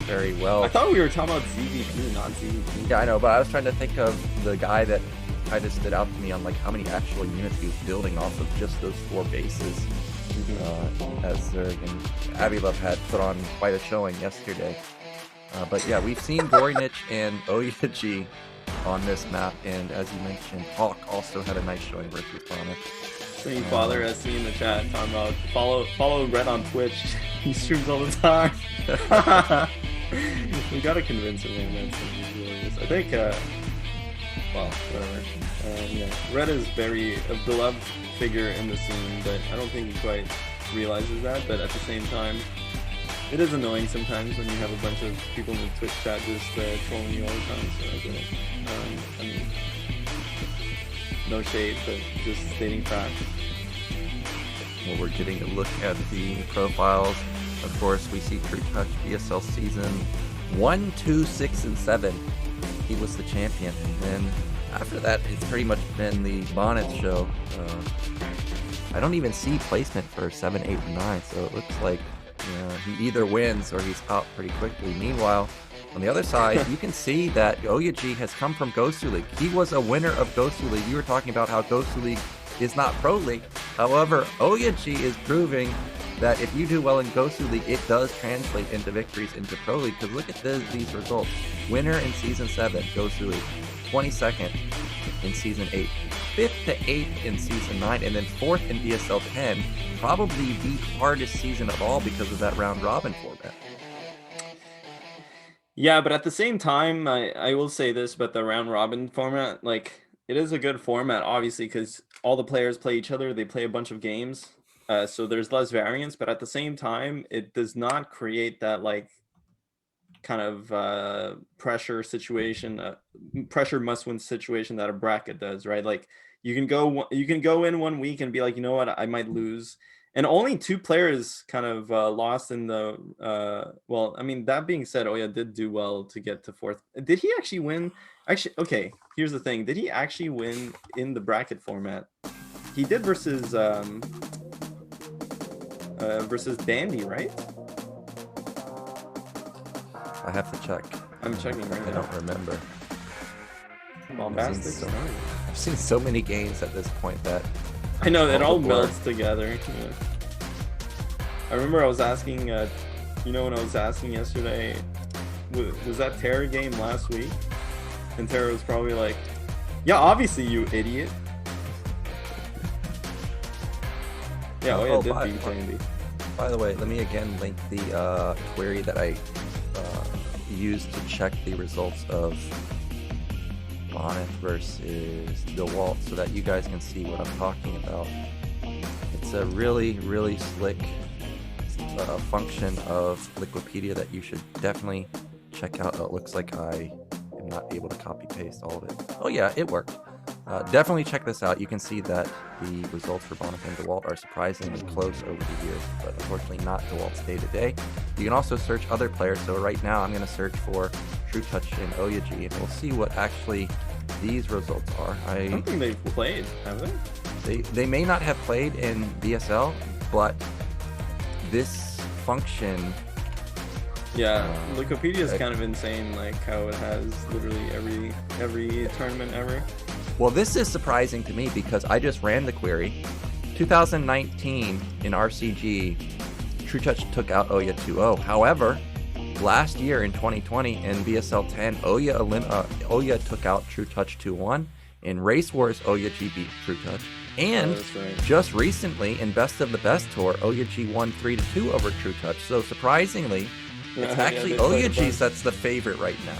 very well. I thought we were talking about ZVP, not ZVP. Yeah, I know, but I was trying to think of the guy that kind of stood out to me on like how many actual units he was building off of just those 4 bases. As Zerg and Avilov had put on quite a showing yesterday. But yeah, we've seen Bonyth and OyA on this map, and as you mentioned, Hawk also had a nice showing versus Bonyth. Same father has seen in the chat talking about follow Red on Twitch. He streams all the time. We gotta convince him, man. That's hilarious. I think, well, whatever. Yeah, Red is a beloved figure in the scene, but I don't think he quite realizes that. But at the same time, it is annoying sometimes when you have a bunch of people in the Twitch chat just trolling you all the time. So, I mean, no shade, but just stating facts. Well, we're getting a look at the profiles. Of course, we see trutaCz BSL season 1, 2, 6, and 7. He was the champion, and then after that, it's pretty much been the Bonyth show. I don't even see placement for 7, 8, and 9, so it looks like he either wins or he's out pretty quickly. Meanwhile, on the other side, you can see that OyA has come from Gosu League. He was a winner of Gosu League. You were talking about how Gosu League is not Pro League. However, OyA is proving that if you do well in Gosu League, it does translate into victories into Pro League. Because look at these results. Winner in Season 7, Gosu League. 22nd in Season 8. 5th to 8th in Season 9. And then 4th in BSL 10. Probably the hardest season of all because of that round robin format. Yeah, but at the same time, I will say this about the round robin format. Like, it is a good format, obviously, because all the players play each other. They play a bunch of games. So there's less variance. But at the same time, it does not create that, like, kind of pressure situation, pressure must-win situation that a bracket does, right? Like, you can go in 1 week and be like, you know what, I might lose. And only 2 players kind of lost in the well, I mean, that being said, OyA did do well to get to 4th. Did he actually win? Actually, okay, here's the thing. Did he actually win in the bracket format? He did versus Dandy, right? I have to check. I'm checking right now. I don't remember. Bombastic Starleague. I've seen so many games at this point that I know it all melts together. Yeah. I remember I was asking, you know, when I was asking yesterday, was that Terra game last week? And Terra was probably like, yeah, obviously, you idiot. Yeah, OyA did beat Dandy. By the way, let me again link the query that I used to check the results of Bonyth versus DeWalt so that you guys can see what I'm talking about. It's a really, really slick function of Liquipedia that you should definitely check out. It looks like I am not able to copy paste all of it. Oh yeah, it worked. Definitely check this out. You can see that the results for Bonyth and DeWalt are surprisingly close over the years, but unfortunately not DeWalt's day-to-day. You can also search other players. So right now I'm going to search for trutaCz and OyA, and we'll see what actually these results are. I don't think they've played, have they? They may not have played in BSL, but this function... Yeah, Wikipedia is kind of insane, like how it has literally every tournament ever. Well, this is surprising to me because I just ran the query. 2019 in RCG, trutaCz took out OyA 2-0. However, last year in 2020 in BSL 10, OyA took out trutaCz 2-1. In Race Wars, OyA beat trutaCz. And just recently in Best of the Best Tour, OyA won 3-2 over trutaCz. So surprisingly, it's actually OyA that's the favorite right now.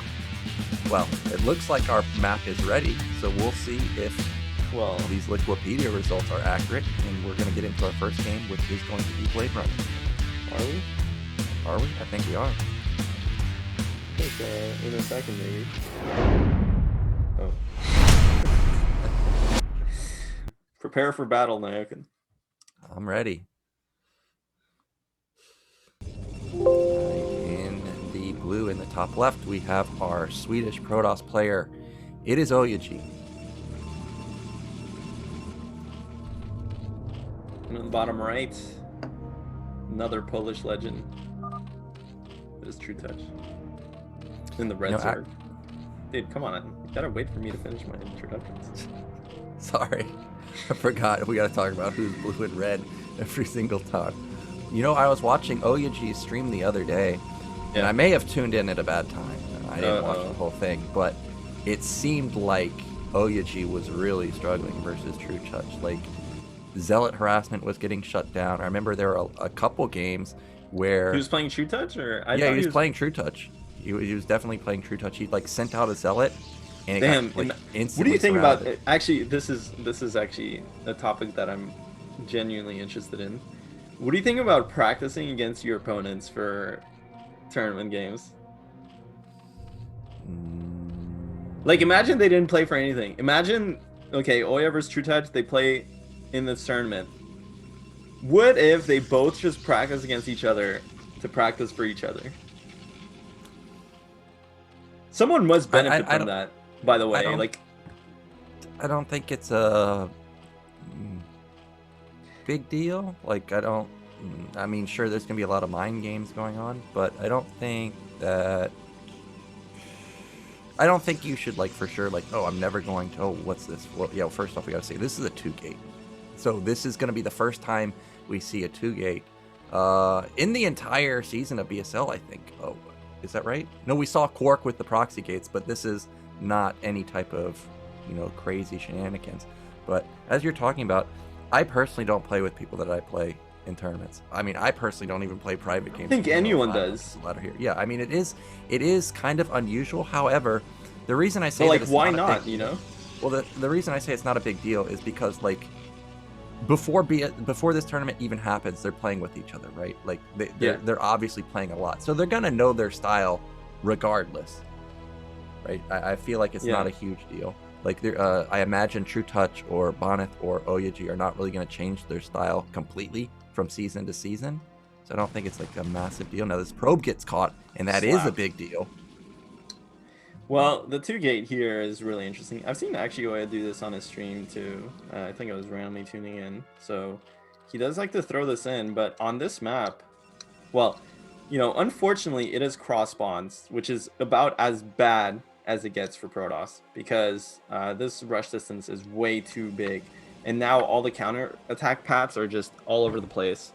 Well, it looks like our map is ready, so we'll see if these Liquipedia results are accurate, and we're going to get into our first game, which is going to be Blade Runner. Are we? Are we? I think we are. I think in a second, maybe. Oh. Prepare for battle, Nayokin. I'm ready. In the blue in the top left, we have our Swedish Protoss player. It is OyA. And on the bottom right, another Polish legend. versus trutaCz in the red No, Zerg. Dude, come on. You gotta wait for me to finish my introductions. Sorry, I forgot. We gotta talk about who's blue and red every single time. You know, I was watching OyA stream the other day, and I may have tuned in at a bad time. I didn't watch the whole thing, but it seemed like OyA was really struggling versus trutaCz. Like, Zealot harassment was getting shut down. I remember there were a couple games where he was playing trutaCz, or he was playing trutaCz. He was definitely playing trutaCz. He like sent out a Zealot, and it damn. got, like, instantly what do you think surrounded. about? Actually, this is actually a topic that I'm genuinely interested in. What do you think about practicing against your opponents for tournament games? Like, imagine they didn't play for anything. Imagine, okay, OyA versus trutaCz, they play in this tournament. What if they both just practice against each other to practice for each other? Someone must benefit from that, by the way. I don't think it's a big deal. Like, I mean, sure, there's gonna be a lot of mind games going on, but I don't think you should, like, for sure, like, oh, I'm never going to, oh, what's this? Well, yeah, first off, we gotta say, this is a 2-gate. So this is gonna be the first time we see a 2-gate in the entire season of BSL, I think. Oh, is that right? No, we saw Quark with the proxy gates, but this is not any type of, you know, crazy shenanigans. But as you're talking about, I personally don't play with people that I play in tournaments. I mean, I personally don't even play private games. I think anyone does. Here. Yeah, I mean, it is kind of unusual. However, the reason I say well, like, why not, you know? Well, the reason I say it's not a big deal is because, like, before this tournament even happens, they're playing with each other, right? Like, they're obviously playing a lot, so they're gonna know their style regardless, right? I feel like it's not a huge deal. Like, I imagine trutaCz or Bonyth or OyA are not really gonna change their style completely from season to season, so I don't think it's like a massive deal. Now this probe gets caught, and that is a big deal. Well, the 2-gate here is really interesting. I've seen actually OyA do this on his stream too. I think I was randomly tuning in. So he does like to throw this in, but on this map, well, you know, unfortunately it is cross spawns, which is about as bad as it gets for Protoss, because this rush distance is way too big. And now all the counter attack paths are just all over the place.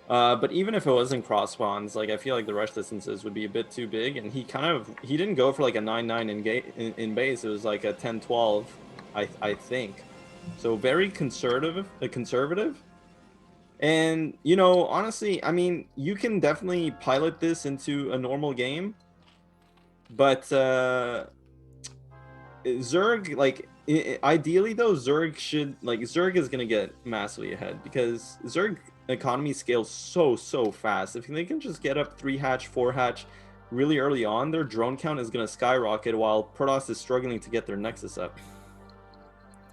But even if it wasn't cross spawns, like, I feel like the rush distances would be a bit too big, and he didn't go for like a 9-9 in base. It was like a 10-12, I think. So very conservative. And, you know, honestly, I mean, you can definitely pilot this into a normal game, but Zerg, like, ideally though, Zerg is gonna get massively ahead, because Zerg economy scales so fast. If they can just get up 3-hatch, 4-hatch really early on, their drone count is going to skyrocket, while Protoss is struggling to get their Nexus up.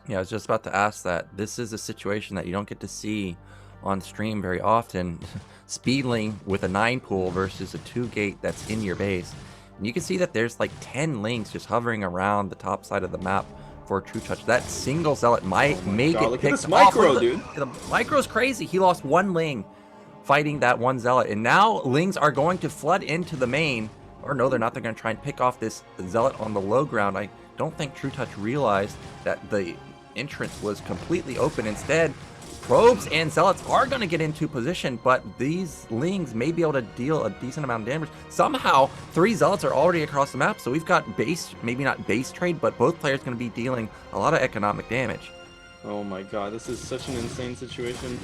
Yeah, I was just about to ask that. This is a situation that you don't get to see on stream very often. Speedling with a 9 pool versus a 2-gate that's in your base. And you can see that there's like 10 links just hovering around the top side of the map for trutaCz. That single Zealot may get picked off. Dude. The micro's crazy. He lost 1 Ling fighting that 1 Zealot, and now Lings are going to flood into the main. Or no, they're not. They're going to try and pick off this Zealot on the low ground. I don't think trutaCz realized that the entrance was completely open. Instead, probes and Zealots are going to get into position, but these Lings may be able to deal a decent amount of damage. Somehow, 3 Zealots are already across the map, so we've got base, maybe not base trade, but both players going to be dealing a lot of economic damage. Oh my god, this is such an insane situation.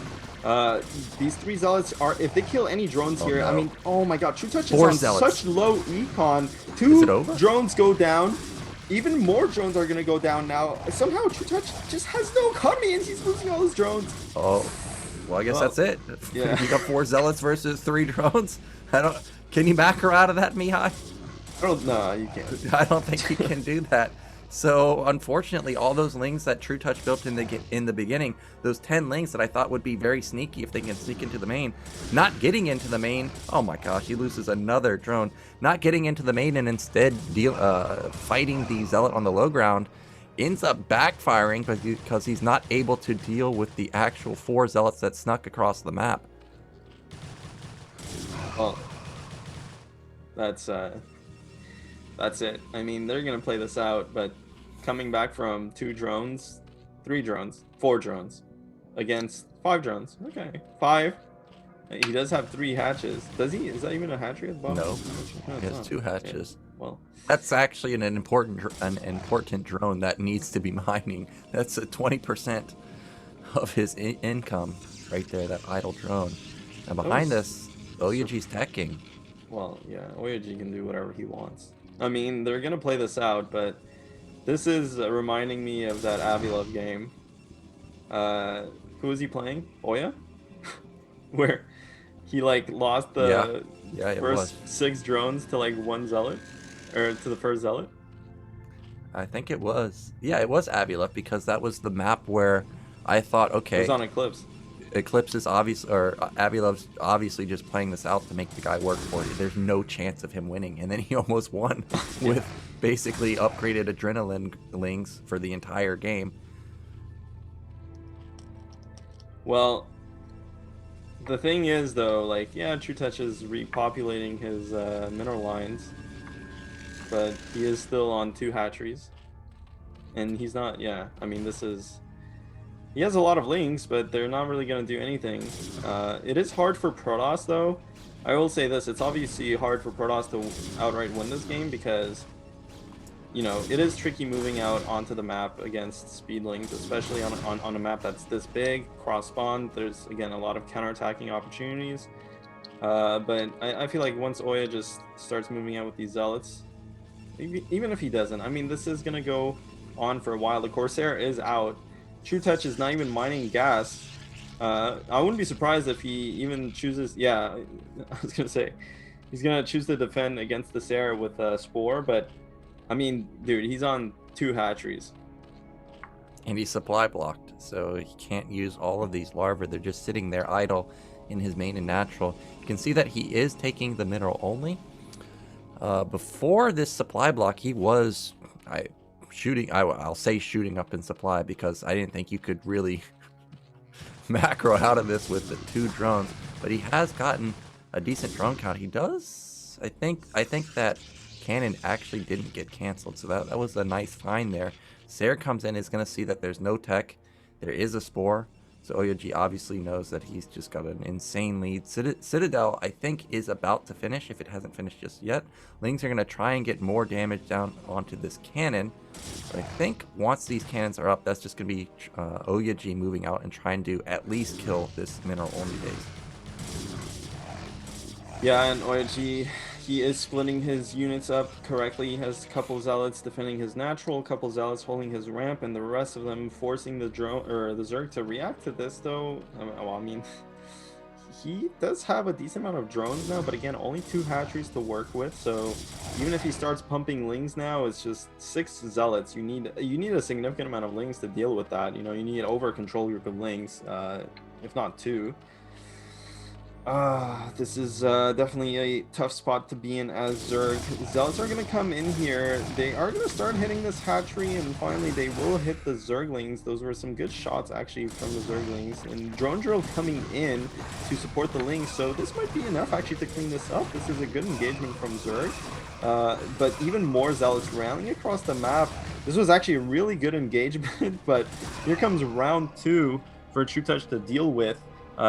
These 3 Zealots are, if they kill any drones here, I mean, oh my god, trutaCz is on such low econ. 2 drones go down. Even more drones are going to go down now. Somehow trutaCz just has no economy, and he's losing all his drones. Oh, well, I guess that's it. Yeah. You got 4 Zealots versus 3 drones. Can you macro out of that, Mihai? No, you can't. I don't think you can do that. So, unfortunately, all those Lings that trutaCz built in the beginning, those 10 Lings that I thought would be very sneaky if they can sneak into the main, not getting into the main. Oh my gosh, he loses another drone. Not getting into the main and instead fighting the Zealot on the low ground ends up backfiring because he's not able to deal with the actual 4 Zealots that snuck across the map. Oh. that's it. I mean, they're gonna play this out, but coming back from 2 drones, 3 drones, 4 drones against 5 drones. Okay, 5. He does have 3 hatches. Does he? Is that even a hatchery at the bottom? No, No, he it's has not. 2 hatches. Okay. Well, That's actually an important drone that needs to be mining. That's a 20% of his income right there. That idle drone. And behind those- us, OyAG's teching. well, yeah, OyAG can do whatever he wants. I mean, they're gonna play this out, but this is reminding me of that Avilov game. Who was he playing? OyA? Where he like lost the Yeah, it first was. 6 drones to like 1 zealot, or to the first zealot. I think it was. Yeah, it was Avilov because that was the map where I thought, It okay, was on Eclipse. Eclipse is obvious, or Avilov's obviously just playing this out to make the guy work for you. There's no chance of him winning, and then he almost won with basically upgraded adrenaline lings for the entire game. Well, the thing is though, like, yeah, trutaCz is repopulating his mineral lines, but he is still on 2 hatcheries, and he's not. Yeah, I mean, this is. He has a lot of lings, but they're not really going to do anything. It is hard for Protoss, though. I will say this, it's obviously hard for Protoss to outright win this game because, you know, it is tricky moving out onto the map against speedlings, especially on a map that's this big, cross-spawn. There's, again, a lot of counterattacking opportunities. But I feel like once OyA just starts moving out with these zealots, even if he doesn't, I mean, this is going to go on for a while. The Corsair is out. trutaCz is not even mining gas. I wouldn't be surprised if he even chooses. Yeah, I was gonna say he's gonna choose to defend against the Sarah with Spore, but I mean, dude, he's on 2 hatcheries. And he's supply blocked, so he can't use all of these larvae. They're just sitting there idle in his main and natural. You can see that he is taking the mineral only. Before this supply block, he was shooting. I'll say shooting up in supply because I didn't think you could really macro out of this with the 2 drones. But he has gotten a decent drone count. He does. I think that cannon actually didn't get canceled, so that was a nice find there. Sarah comes in, is going to see that there's no tech. There is a Spore. So OyAG obviously knows that he's just got an insane lead. Citadel, I think, is about to finish, if it hasn't finished just yet. Lings are going to try and get more damage down onto this cannon. But I think once these cannons are up, that's just going to be OyAG moving out and trying to at least kill this mineral-only base. Yeah, and OyAG, he is splitting his units up correctly. He has a couple zealots defending his natural, a couple zealots holding his ramp, and the rest of them forcing the drone or the Zerg to react to this. Though, well, I mean, he does have a decent amount of drones now, but again, only 2 hatcheries to work with. So even if he starts pumping lings now, it's just 6 zealots. You need a significant amount of lings to deal with that. You know, you need over a control group of lings, if not 2. This is definitely a tough spot to be in as Zerg. Zealots are going to come in here. They are going to start hitting this hatchery, and finally they will hit the Zerglings. Those were some good shots, actually, from the Zerglings. And Drone Drill coming in to support the Lings, so this might be enough, actually, to clean this up. This is a good engagement from Zerg. But even more Zealots rallying across the map. This was actually a really good engagement, but here comes round 2 for trutaCz to deal with.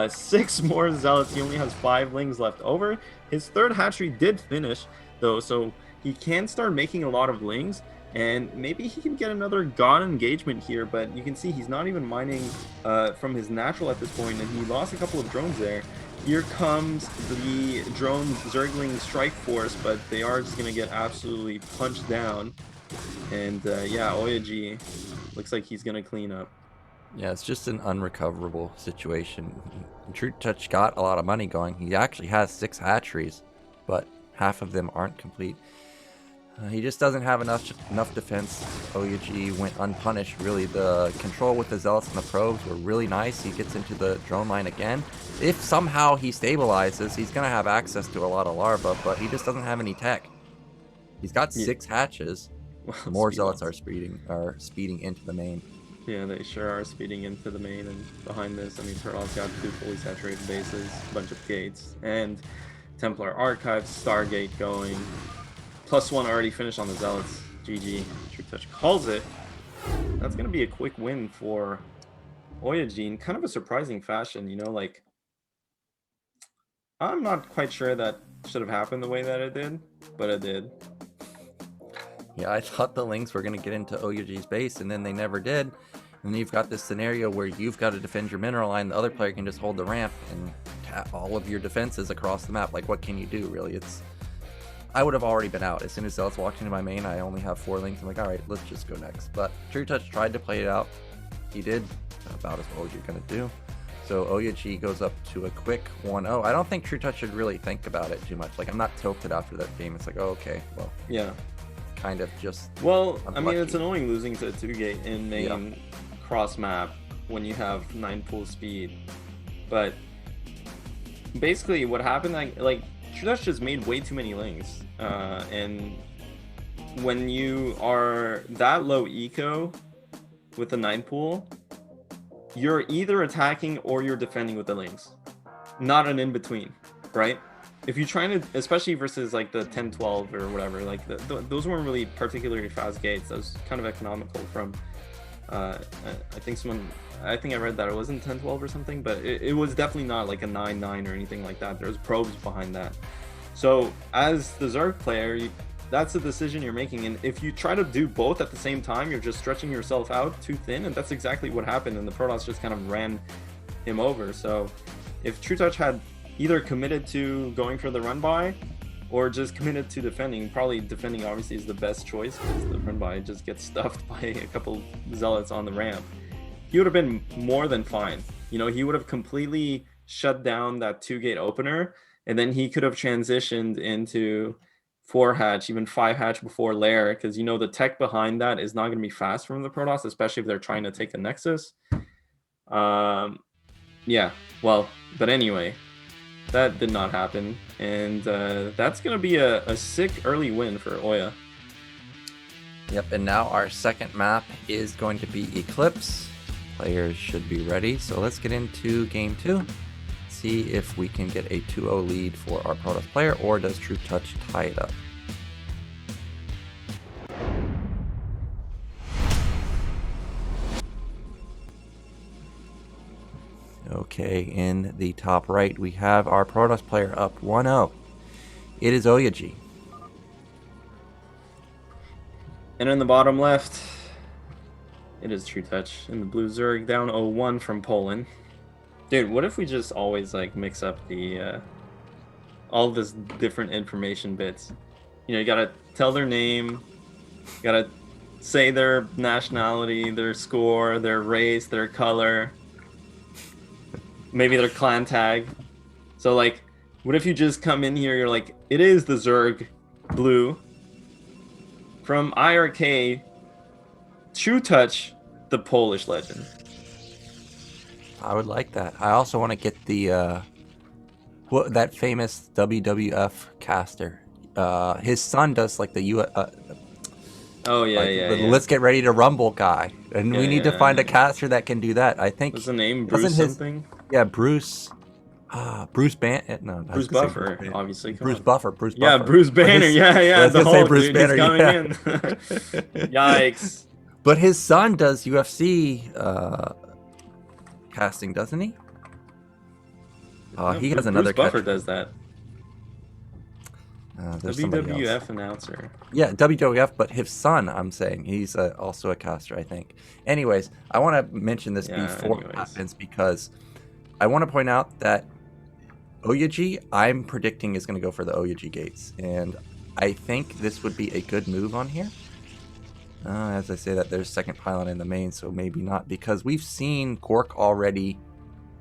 6 more zealots. He only has 5 lings left over. His 3rd hatchery did finish though, so he can start making a lot of lings, and maybe he can get another god engagement here. But you can see he's not even mining from his natural at this point, and he lost a couple of drones there. Here comes the drone Zergling strike force, but they are just gonna get absolutely punched down. And yeah, OyAG looks like he's gonna clean up. Yeah, it's just an unrecoverable situation. trutaCz got a lot of money going. He actually has 6 hatcheries, but half of them aren't complete. He just doesn't have enough defense. OyAG went unpunished, really. The control with the Zealots and the probes were really nice. He gets into the drone line again. If somehow he stabilizes, he's going to have access to a lot of larvae, but he just doesn't have any tech. He's got 6 hatches. More Zealots are speeding into the main. Yeah, they sure are speeding into the main, and behind this, I mean, Turtle's got 2 fully saturated bases, a bunch of gates, and Templar Archive, Stargate going. +1 already finished on the Zealots. GG. trutaCz calls it. That's going to be a quick win for OyA in kind of a surprising fashion, you know, like I'm not quite sure that should have happened the way that it did, but it did. Yeah, I thought the Lynx were going to get into OyA's base, and then they never did. And then you've got this scenario where you've got to defend your mineral line, the other player can just hold the ramp and tap all of your defenses across the map. Like, what can you do, really? I would have already been out. As soon as Zealots walked into my main, I only have 4 Lynx. I'm like, all right, let's just go next. But trutaCz tried to play it out. He did about as well as you're going to do. So OyA goes up to a quick 1-0. I don't think trutaCz should really think about it too much. Like, I'm not tilted after that game. It's like, oh, okay, well, yeah, kind of just. Well, unlucky. I mean, it's annoying losing to 2-gate in main cross map when you have 9 pool speed. But basically, what happened, like trutaCz just made way too many Lynx, and when you are that low eco with the 9 pool, you're either attacking or you're defending with the Lynx, not an in-between, right? If you're trying to, especially versus like the 10-12 or whatever, like those weren't really particularly fast gates. That was kind of economical from, I think I read that it wasn't 10-12 or something, but it was definitely not like a 9-9 or anything like that. There's probes behind that. So as the Zerg player, that's the decision you're making, and if you try to do both at the same time, you're just stretching yourself out too thin, and that's exactly what happened, and the Protoss just kind of ran him over. So if trutaCz had either committed to going for the run by or just committed to defending, probably defending obviously is the best choice because the run by just gets stuffed by a couple Zealots on the ramp, he would have been more than fine. You know, he would have completely shut down that 2-gate opener, and then he could have transitioned into 4-hatch, even 5-hatch before lair, because you know the tech behind that is not going to be fast from the Protoss, especially if they're trying to take a Nexus. Yeah, well, but anyway, that did not happen, and that's going to be a sick early win for OyA. Yep, and now our second map is going to be Eclipse. Players should be ready, so let's get into game 2. See if we can get a 2-0 lead for our Protoss player, or does trutaCz tie it up? Okay, in the top right, we have our Protoss player up 1-0. It is OyA. And in the bottom left, it is trutaCz. And the blue Zerg down 0-1 from Poland. Dude, what if we just always like mix up the all this different information bits? You know, you gotta tell their name, you gotta say their nationality, their score, their race, their color, maybe their clan tag. So like, what if you just come in here, you're like, it is the Zerg blue from IRK, trutaCz, the Polish legend. I would like that. I also want to get the that famous WWF caster. His son does like the oh yeah, like, yeah. Let's get ready to rumble guy, and we need to find a caster that can do that. I think. What's the name? Bruce something? Yeah, Bruce. Bruce Banner. No, Bruce Buffer, obviously. Bruce Buffer. Bruce yeah, Buffer. Bruce Banner. Yeah. The whole Bruce dude, Banner. He's coming Yeah. in. Yikes. But his son does UFC casting, doesn't he? He has another. Bruce Buffer does that. There's somebody else. WWF announcer. Yeah, WWF, but his son, I'm saying. He's also a caster, I think. Anyways, I want to mention this before it happens because I want to point out that OyA, I'm predicting, is going to go for the OyA gates. And I think this would be a good move on here. As I say that, there's second pylon in the main, so maybe not. Because we've seen Cork already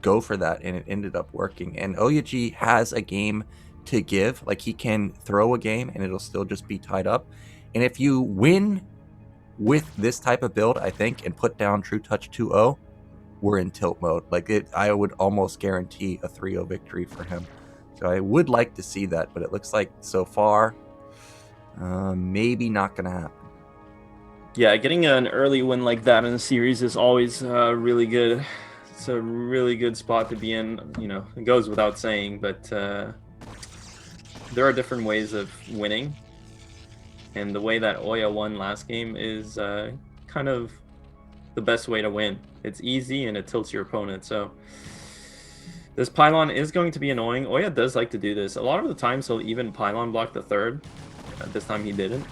go for that, and it ended up working. And OyA has a game to give. Like, he can throw a game, and it'll still just be tied up. And if you win with this type of build, I think, and put down trutaCz 2-0, we're in tilt mode. Like, I would almost guarantee a 3-0 victory for him. So I would like to see that, but it looks like so far, maybe not going to happen. Yeah, getting an early win like that in a series is always really good. It's a really good spot to be in. You know, it goes without saying, but there are different ways of winning, and the way that OyA won last game is kind of the best way to win. It's easy and it tilts your opponent. So this pylon is going to be annoying. OyA does like to do this. A lot of the times he'll even pylon block the third. This time he didn't.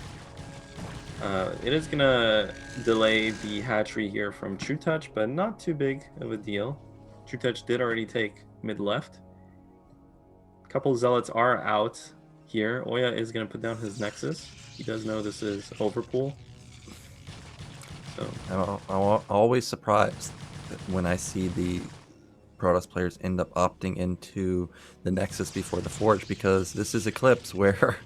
It is going to delay the hatchery here from trutaCz, but not too big of a deal. trutaCz did already take mid left. A couple zealots are out here. OyA is going to put down his Nexus. He does know this is overpool. So I'm always surprised when I see the Protoss players end up opting into the Nexus before the Forge, because this is Eclipse where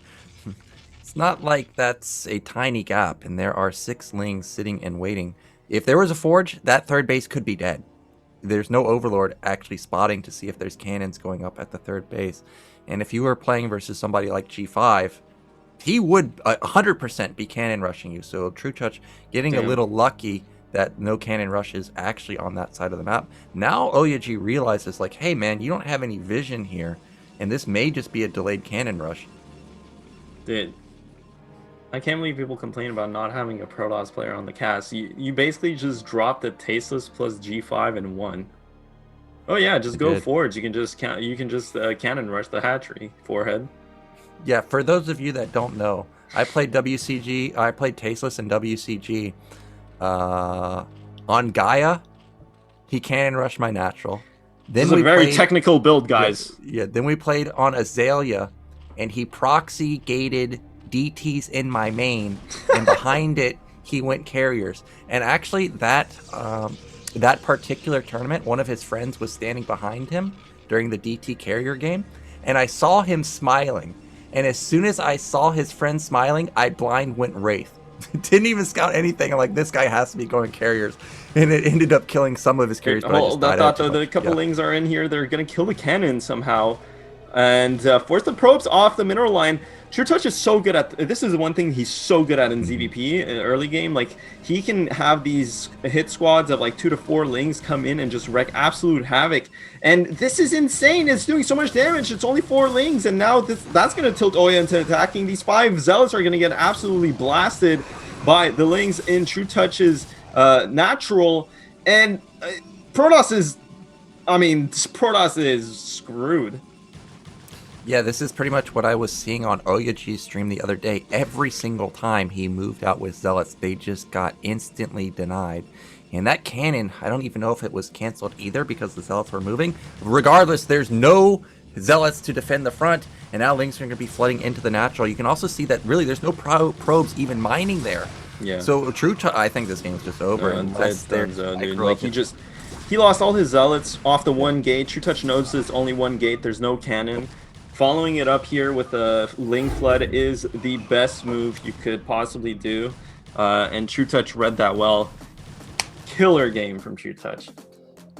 it's not like that's a tiny gap and there are 6 lings sitting and waiting. If there was a Forge, that third base could be dead. There's no Overlord actually spotting to see if there's cannons going up at the third base. And if you were playing versus somebody like G5, he would 100% be cannon rushing you. So trutaCz getting a little lucky that no cannon rush is actually on that side of the map. Now OyA realizes, like, hey man, you don't have any vision here, and this may just be a delayed cannon rush. Dude, I can't believe people complain about not having a Protoss player on the cast. You basically just dropped the tasteless plus G5 and 1. Oh yeah, just go Forge. You can just cannon rush the hatchery forehead. Yeah, for those of you that don't know, I played WCG. I played tasteless in WCG. On Gaia, he cannon rushed my natural. Then this is a very technical build, guys. Yeah, then we played on Azalea, and he proxy gated DTs in my main, and behind it he went carriers. And actually, that particular tournament, one of his friends was standing behind him during the DT carrier game, and I saw him smiling. And as soon as I saw his friend smiling, I blind went Wraith. Didn't even scout anything. I'm like, this guy has to be going carriers, and it ended up killing some of his carriers. The couple lings are in here. They're gonna kill the cannon somehow, and force the probes off the mineral line. trutaCz is so good at this. Is the one thing he's so good at in ZVP in early game. Like, he can have these hit squads of like 2 to 4 lings come in and just wreak absolute havoc. And this is insane. It's doing so much damage. It's only 4 lings, and now that's going to tilt OyA into attacking. These 5 zealots are going to get absolutely blasted by the lings in trutaCz's natural. And Protoss is screwed. Yeah, this is pretty much what I was seeing on OyA's stream the other day. Every single time he moved out with zealots, they just got instantly denied. And that cannon, I don't even know if it was canceled either because the zealots were moving. Regardless, there's no zealots to defend the front, and now lings are going to be flooding into the natural. You can also see that really there's no probes even mining there. Yeah. So I think this game is just over. Unless dude. Like, he lost all his zealots off the one gate. trutaCz knows there's only one gate. There's no cannon. Following it up here with a Ling Flood is the best move you could possibly do, and trutaCz read that well. Killer game from trutaCz.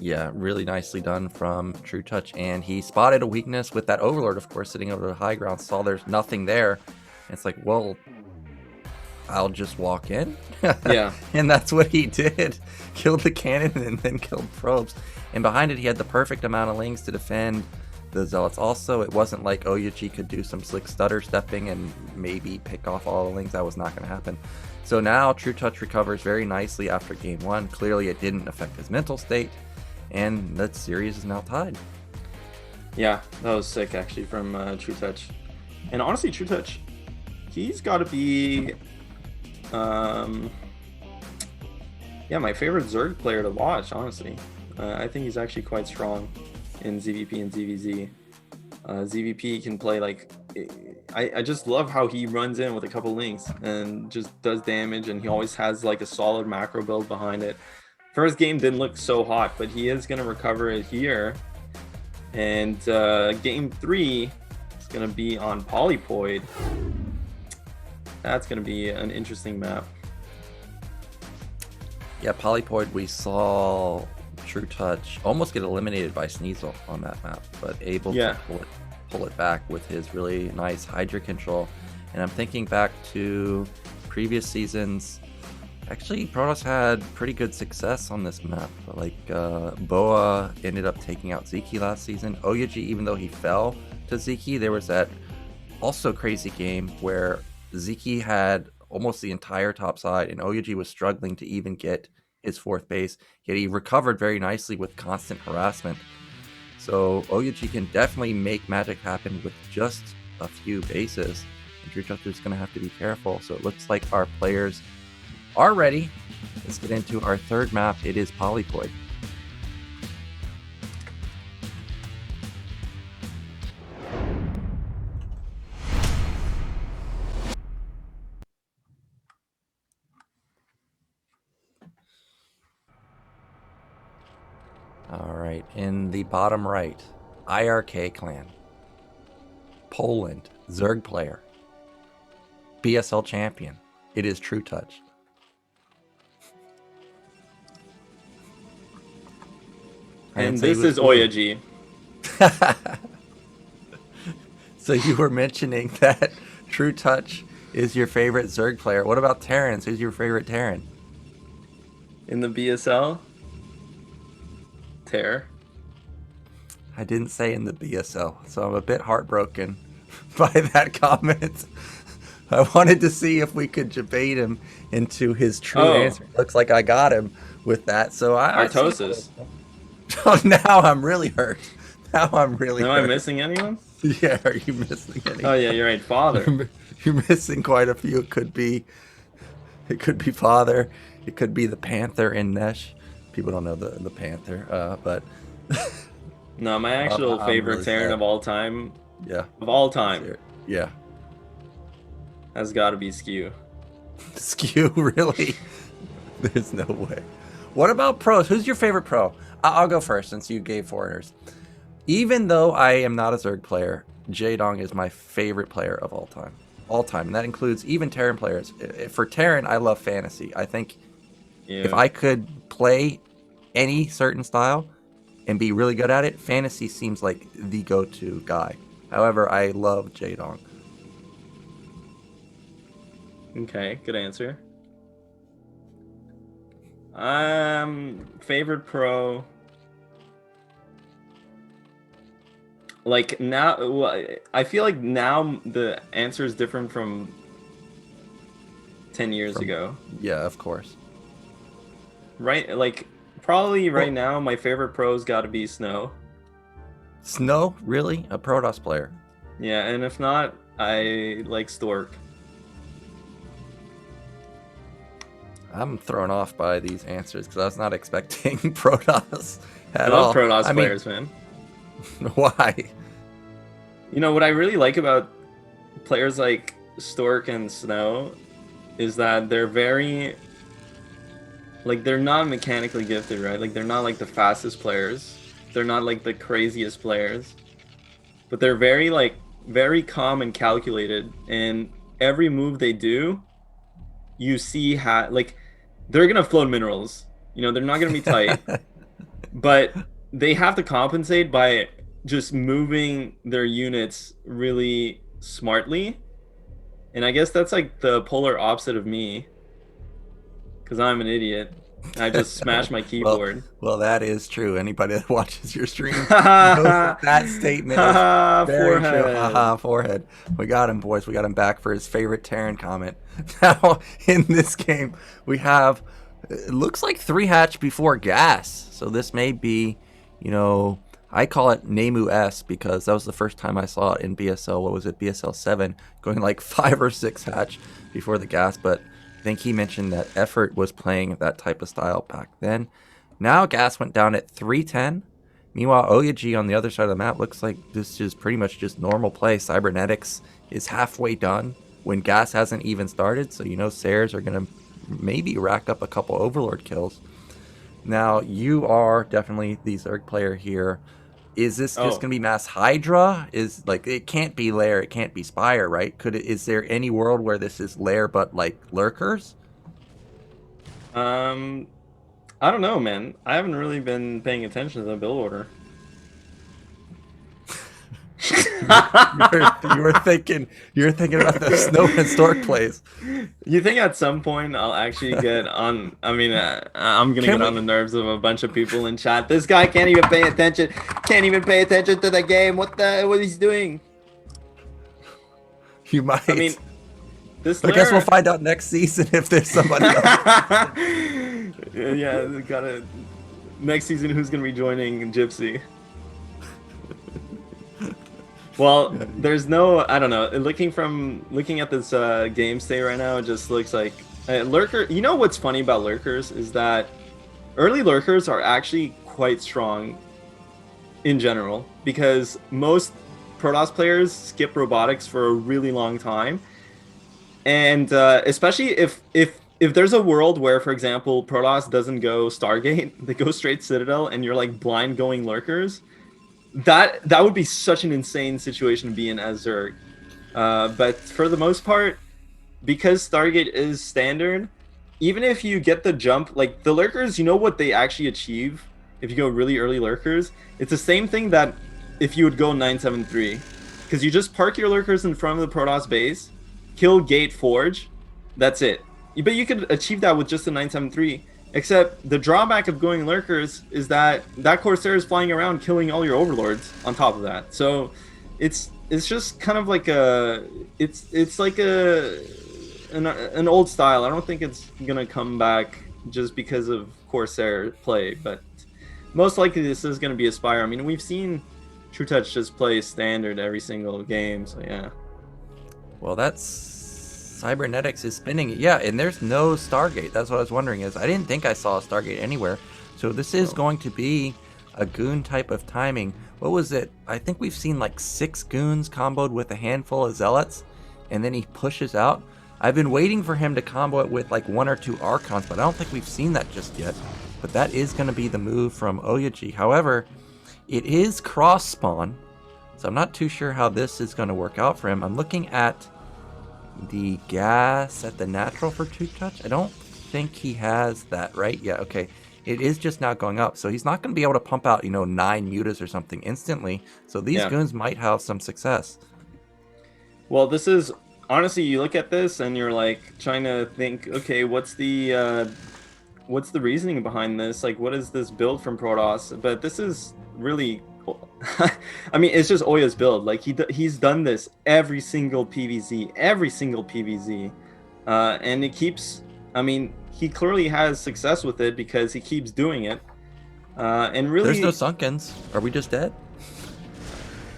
Yeah, really nicely done from trutaCz, and he spotted a weakness with that Overlord, of course, sitting over the high ground, saw there's nothing there. And it's like, well, I'll just walk in. Yeah. And that's what he did. Killed the cannon and then killed probes. And behind it, he had the perfect amount of lings to defend the zealots. Also, it wasn't like OyA could do some slick stutter stepping and maybe pick off all the lings. That was not going to happen. So now trutaCz recovers very nicely after game 1. Clearly it didn't affect his mental state, and that series is now tied. Yeah, that was sick actually from trutaCz. And honestly, trutaCz, he's got to be my favorite Zerg player to watch, honestly. I think he's actually quite strong in ZVP and ZVZ. ZVP can play like, I just love how he runs in with a couple links and just does damage, and he always has like a solid macro build behind it. First game didn't look so hot, but he is going to recover it here. And game 3 is going to be on Polypoid. That's going to be an interesting map. Yeah, Polypoid, we saw trutaCz almost get eliminated by Sneasel on that map, but able to pull it back with his really nice Hydra control. And I'm thinking back to previous seasons. Actually, Protoss had pretty good success on this map. Like Boa ended up taking out Ziki last season. OyA, even though he fell to Ziki, there was that Also crazy game where Ziki had almost the entire top side, and OyA was struggling to even get his fourth base, yet he recovered very nicely with constant harassment. So OyA can definitely make magic happen with just a few bases, and trutaCz is going to have to be careful. So it looks like our players are ready. Let's get into our third map. It is Polypoid. All right, in the bottom right, IRK clan, Poland, Zerg player, BSL champion. It is trutaCz. And this is OyA. So you were mentioning that trutaCz is your favorite Zerg player. What about Terrans? Who's your favorite Terran? In the BSL? Terror. I didn't say in the BSL, so I'm a bit heartbroken by that comment. I wanted to see if we could debate him into his true answer. Looks like I got him with that. So Artosis. Oh, now I'm really hurt. Now I'm really hurt. Am I missing anyone? Yeah, are you missing anyone? Oh yeah, you're right. Father. You're missing quite a few. It could be Father. It could be the Panther in Nesh. People don't know the Panther, but no, my actual favorite really Terran sad. of all time. Yeah. Of all time. Yeah. Has got to be Skew. Skew, really? There's no way. What about pros? Who's your favorite pro? I'll go first since you gave foreigners. Even though I am not a Zerg player, Jaedong is my favorite player of all time. All time. And that includes even Terran players. For Terran, I love fantasy. I think if I could play any certain style and be really good at it, fantasy seems like the go-to guy. However, I love Jaedong. Okay, good answer. Favorite pro. Like now, I feel like now the answer is different from 10 years ago. Yeah, of course. Right, like probably right now my favorite pro's got to be Snow. Snow, really? A Protoss player? Yeah, and if not, I like Stork. I'm thrown off by these answers because I was not expecting Protoss at I love all. Protoss players, man. Why? You know what I really like about players like Stork and Snow is that they're very, like, they're not mechanically gifted, right? Like, they're not like the fastest players. They're not like the craziest players. But they're very, like, very calm and calculated. And every move they do, you see how, like, they're going to float minerals. You know, they're not going to be tight. But they have to compensate by just moving their units really smartly. And I guess that's like the polar opposite of me. Because I'm an idiot. I just smash my keyboard. Well, that is true. Anybody that watches your stream knows that statement is very forehead. true. Haha, forehead. We got him, boys. We got him back for his favorite Terran comment. Now, in this game, we have, it looks like 3 hatch before gas. So this may be, you know, I call it Nemu S because that was the first time I saw it in BSL. What was it? BSL7, going like 5 or 6 hatch before the gas. But I think he mentioned that Effort was playing that type of style back then. Now gas went down at 310. Meanwhile, OyA on the other side of the map looks like this is pretty much just normal play. Cybernetics is halfway done when gas hasn't even started. So, you know, Sayers are going to maybe rack up a couple Overlord kills. Now, you are definitely the Zerg player here. Is this just going to be mass Hydra? Is like, it can't be Lair, it can't be Spire, right? Is there any world where this is Lair but like Lurkers? I don't know, man. I haven't really been paying attention to the build order. You're thinking about the Snow and Stork plays. You think at some point I'll actually get on? I mean, I'm gonna get on the nerves of a bunch of people in chat. This guy can't even pay attention. Can't even pay attention to the game. What he's doing? You might. I mean, this I guess we'll layer- find out next season if there's somebody else. Yeah, gotta. Next season, who's gonna be joining Gypsy? Well, there's no. I don't know. Looking at this game state right now, it just looks like lurker. You know what's funny about lurkers is that early lurkers are actually quite strong in general because most Protoss players skip robotics for a really long time, and especially if there's a world where, for example, Protoss doesn't go Stargate, they go straight Citadel, and you're like blind going lurkers. That would be such an insane situation to be in as Zerg. But for the most part, because Stargate is standard, even if you get the jump, like the lurkers, you know what they actually achieve if you go really early lurkers? It's the same thing that if you would go 973. Because you just park your lurkers in front of the Protoss base, kill Gate Forge, that's it. But you could achieve that with just a 973. Except the drawback of going lurkers is that Corsair is flying around killing all your overlords on top of that. So it's just kind of like it's like an old style. I don't think it's gonna come back just because of Corsair play, but most likely this is gonna be Aspire. I mean, we've seen trutaCz just play standard every single game, so yeah. Well, that's Cybernetics is spinning it. Yeah, and there's no Stargate. That's what I was wondering is I didn't think I saw a Stargate anywhere. So this is going to be a goon type of timing. What was it? I think we've seen like 6 goons comboed with a handful of zealots, and then he pushes out. I've been waiting for him to combo it with like 1 or 2 Archons, but I don't think we've seen that just yet. But that is going to be the move from OyA. However, it is cross spawn, so I'm not too sure how this is going to work out for him. I'm looking at the gas at the natural for trutaCz. I don't think he has that, right? Yeah, okay. It is just now going up, so he's not going to be able to pump out, 9 mutas or something instantly. So these goons might have some success. Well, this is honestly, you look at this and you're like trying to think, okay, what's the reasoning behind this? Like, what is this build from Protoss? But this is really I mean, it's just OyA's build. Like he's done this every single PvZ, and it keeps. I mean, he clearly has success with it because he keeps doing it. And really, there's no Sunkens. Are we just dead?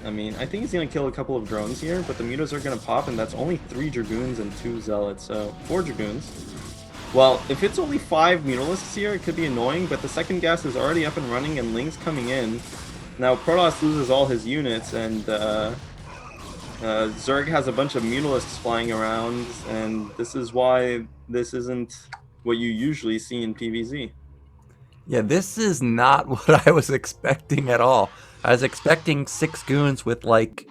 I mean, I think he's gonna kill a couple of drones here, but the mutas are gonna pop, and that's only 3 dragoons and 2 zealots, so 4 dragoons. Well, if it's only 5 mutalisks here, it could be annoying, but the second gas is already up and running, and Ling's coming in. Now Protoss loses all his units, and Zerg has a bunch of mutalisks flying around, and this is why this isn't what you usually see in PvZ. Yeah, this is not what I was expecting at all. I was expecting 6 goons with like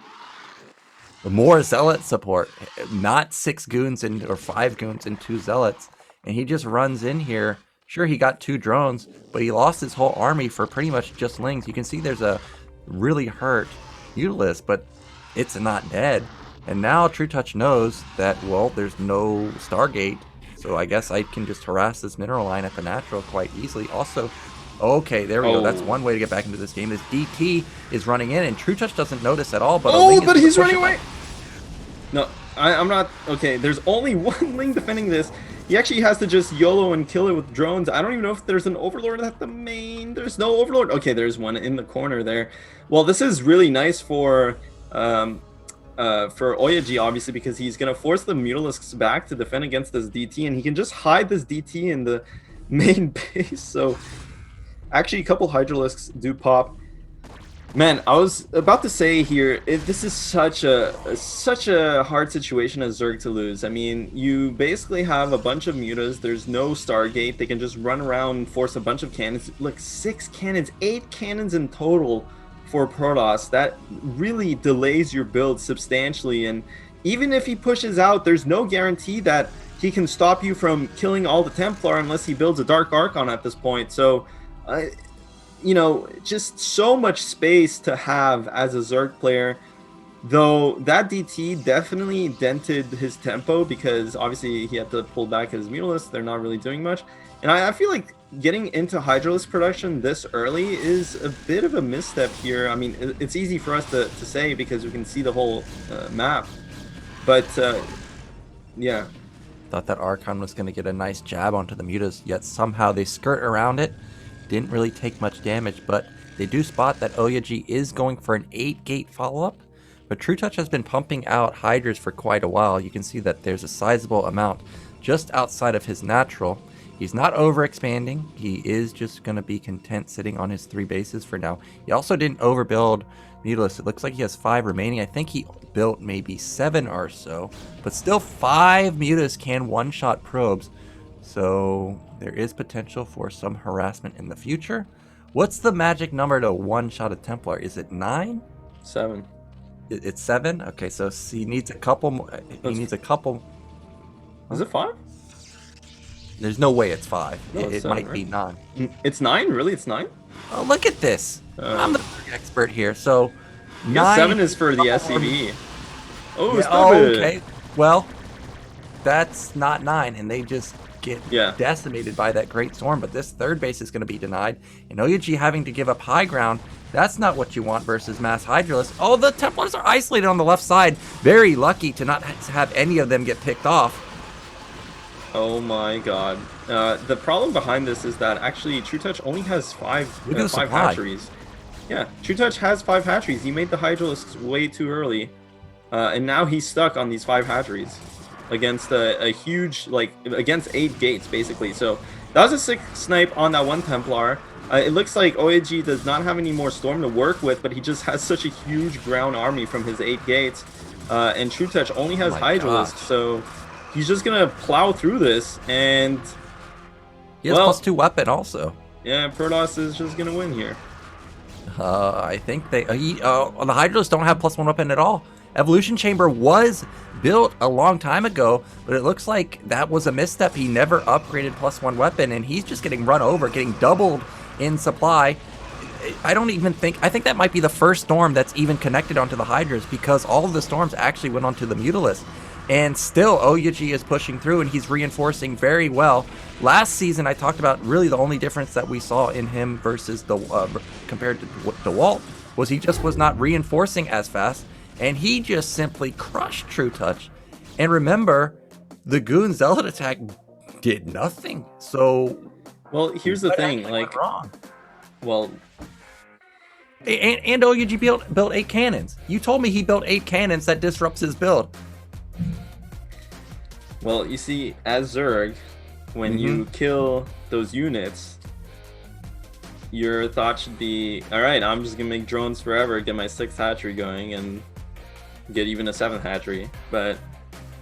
more zealot support, not 6 goons or 5 goons and 2 zealots. And he just runs in here. Sure, he got 2 drones, but he lost his whole army for pretty much just Lings. You can see there's a really hurt Utilist, but it's not dead. And now trutaCz knows that, well, there's no Stargate, so I guess I can just harass this mineral line at the natural quite easily. Also, okay, there we go. That's one way to get back into this game. This DT is running in, and trutaCz doesn't notice at all. But but he's running away. No, I'm not. Okay, there's only one Ling defending this. He actually has to just YOLO and kill it with drones. I don't even know if there's an Overlord at the main. There's no Overlord. Okay, there's one in the corner there. Well, this is really nice for OyA, obviously, because he's going to force the Mutalisks back to defend against this DT, and he can just hide this DT in the main base. So, actually, a couple Hydralisks do pop. Man, I was about to say here, this is such a hard situation as Zerg to lose. I mean, you basically have a bunch of mutas. There's no Stargate. They can just run around and force a bunch of cannons. Look, 6 cannons, 8 cannons in total for Protoss. That really delays your build substantially. And even if he pushes out, there's no guarantee that he can stop you from killing all the Templar unless he builds a Dark Archon at this point. So, you know, just so much space to have as a Zerg player. Though that DT definitely dented his tempo because obviously he had to pull back his Mutalists. They're not really doing much. And I feel like getting into Hydralisk production this early is a bit of a misstep here. I mean, it's easy for us to say because we can see the whole map. But yeah. Thought that Archon was going to get a nice jab onto the mutas, yet somehow they skirt around it. Didn't really take much damage, but they do spot that OyA is going for an 8-gate follow-up. But trutaCz has been pumping out Hydras for quite a while. You can see that there's a sizable amount just outside of his natural. He's not overexpanding. He is just going to be content sitting on his 3 bases for now. He also didn't overbuild Mutalisk. It looks like he has 5 remaining. I think he built maybe 7 or so. But still 5 Mutas can one-shot probes. So there is potential for some harassment in the future. What's the magic number to one-shot a Templar? Is it 9? 7. It's 7? Okay, so he needs a couple more. He needs a couple. Is it 5? There's no way it's 5. No, it 7, might right? be 9. It's 9? Really? It's 9? Oh, look at this. I'm the expert here. So, I guess 7 is for the SCV. Oh, yeah, stop it. okay. Well, that's not 9, and they just get decimated by that great storm. But this 3rd base is going to be denied, and OyA having to give up high ground. That's not what you want versus Mass Hydralisk. Oh, the Templars are isolated on the left side. Very lucky to not have any of them get picked off. Oh my god. The problem behind this is that actually trutaCz only has 5 hatcheries. Yeah, trutaCz has 5 hatcheries. He made the Hydralisks way too early. And now he's stuck on these 5 hatcheries against a huge, like, against 8 gates, basically. So that was a sick snipe on that one Templar. It looks like OyA does not have any more Storm to work with, but he just has such a huge ground army from his 8 gates. And trutaCz only has Hydralisk, so he's just going to plow through this, and he has +2 weapon also. Yeah, Protoss is just going to win here. I think they... the Hydralisks don't have +1 weapon at all. Evolution Chamber was built a long time ago, but it looks like that was a misstep. He never upgraded +1 weapon, and he's just getting run over, getting doubled in supply. I think that might be the first storm that's even connected onto the Hydras, because all of the storms actually went onto the Mutalisk. And still, OyA is pushing through, and he's reinforcing very well. Last season, I talked about really the only difference that we saw in him versus the compared to DeWalt was he just was not reinforcing as fast, and he just simply crushed trutaCz. And remember, the Goon Zealot attack did nothing. So, well, here's the thing, like, wrong. Well, and OyA built 8 cannons. You told me he built 8 cannons. That disrupts his build. Well, you see, as Zerg, when you kill those units, your thought should be, all right, I'm just gonna make drones forever, get my 6th hatchery going, and get even a 7th hatchery. But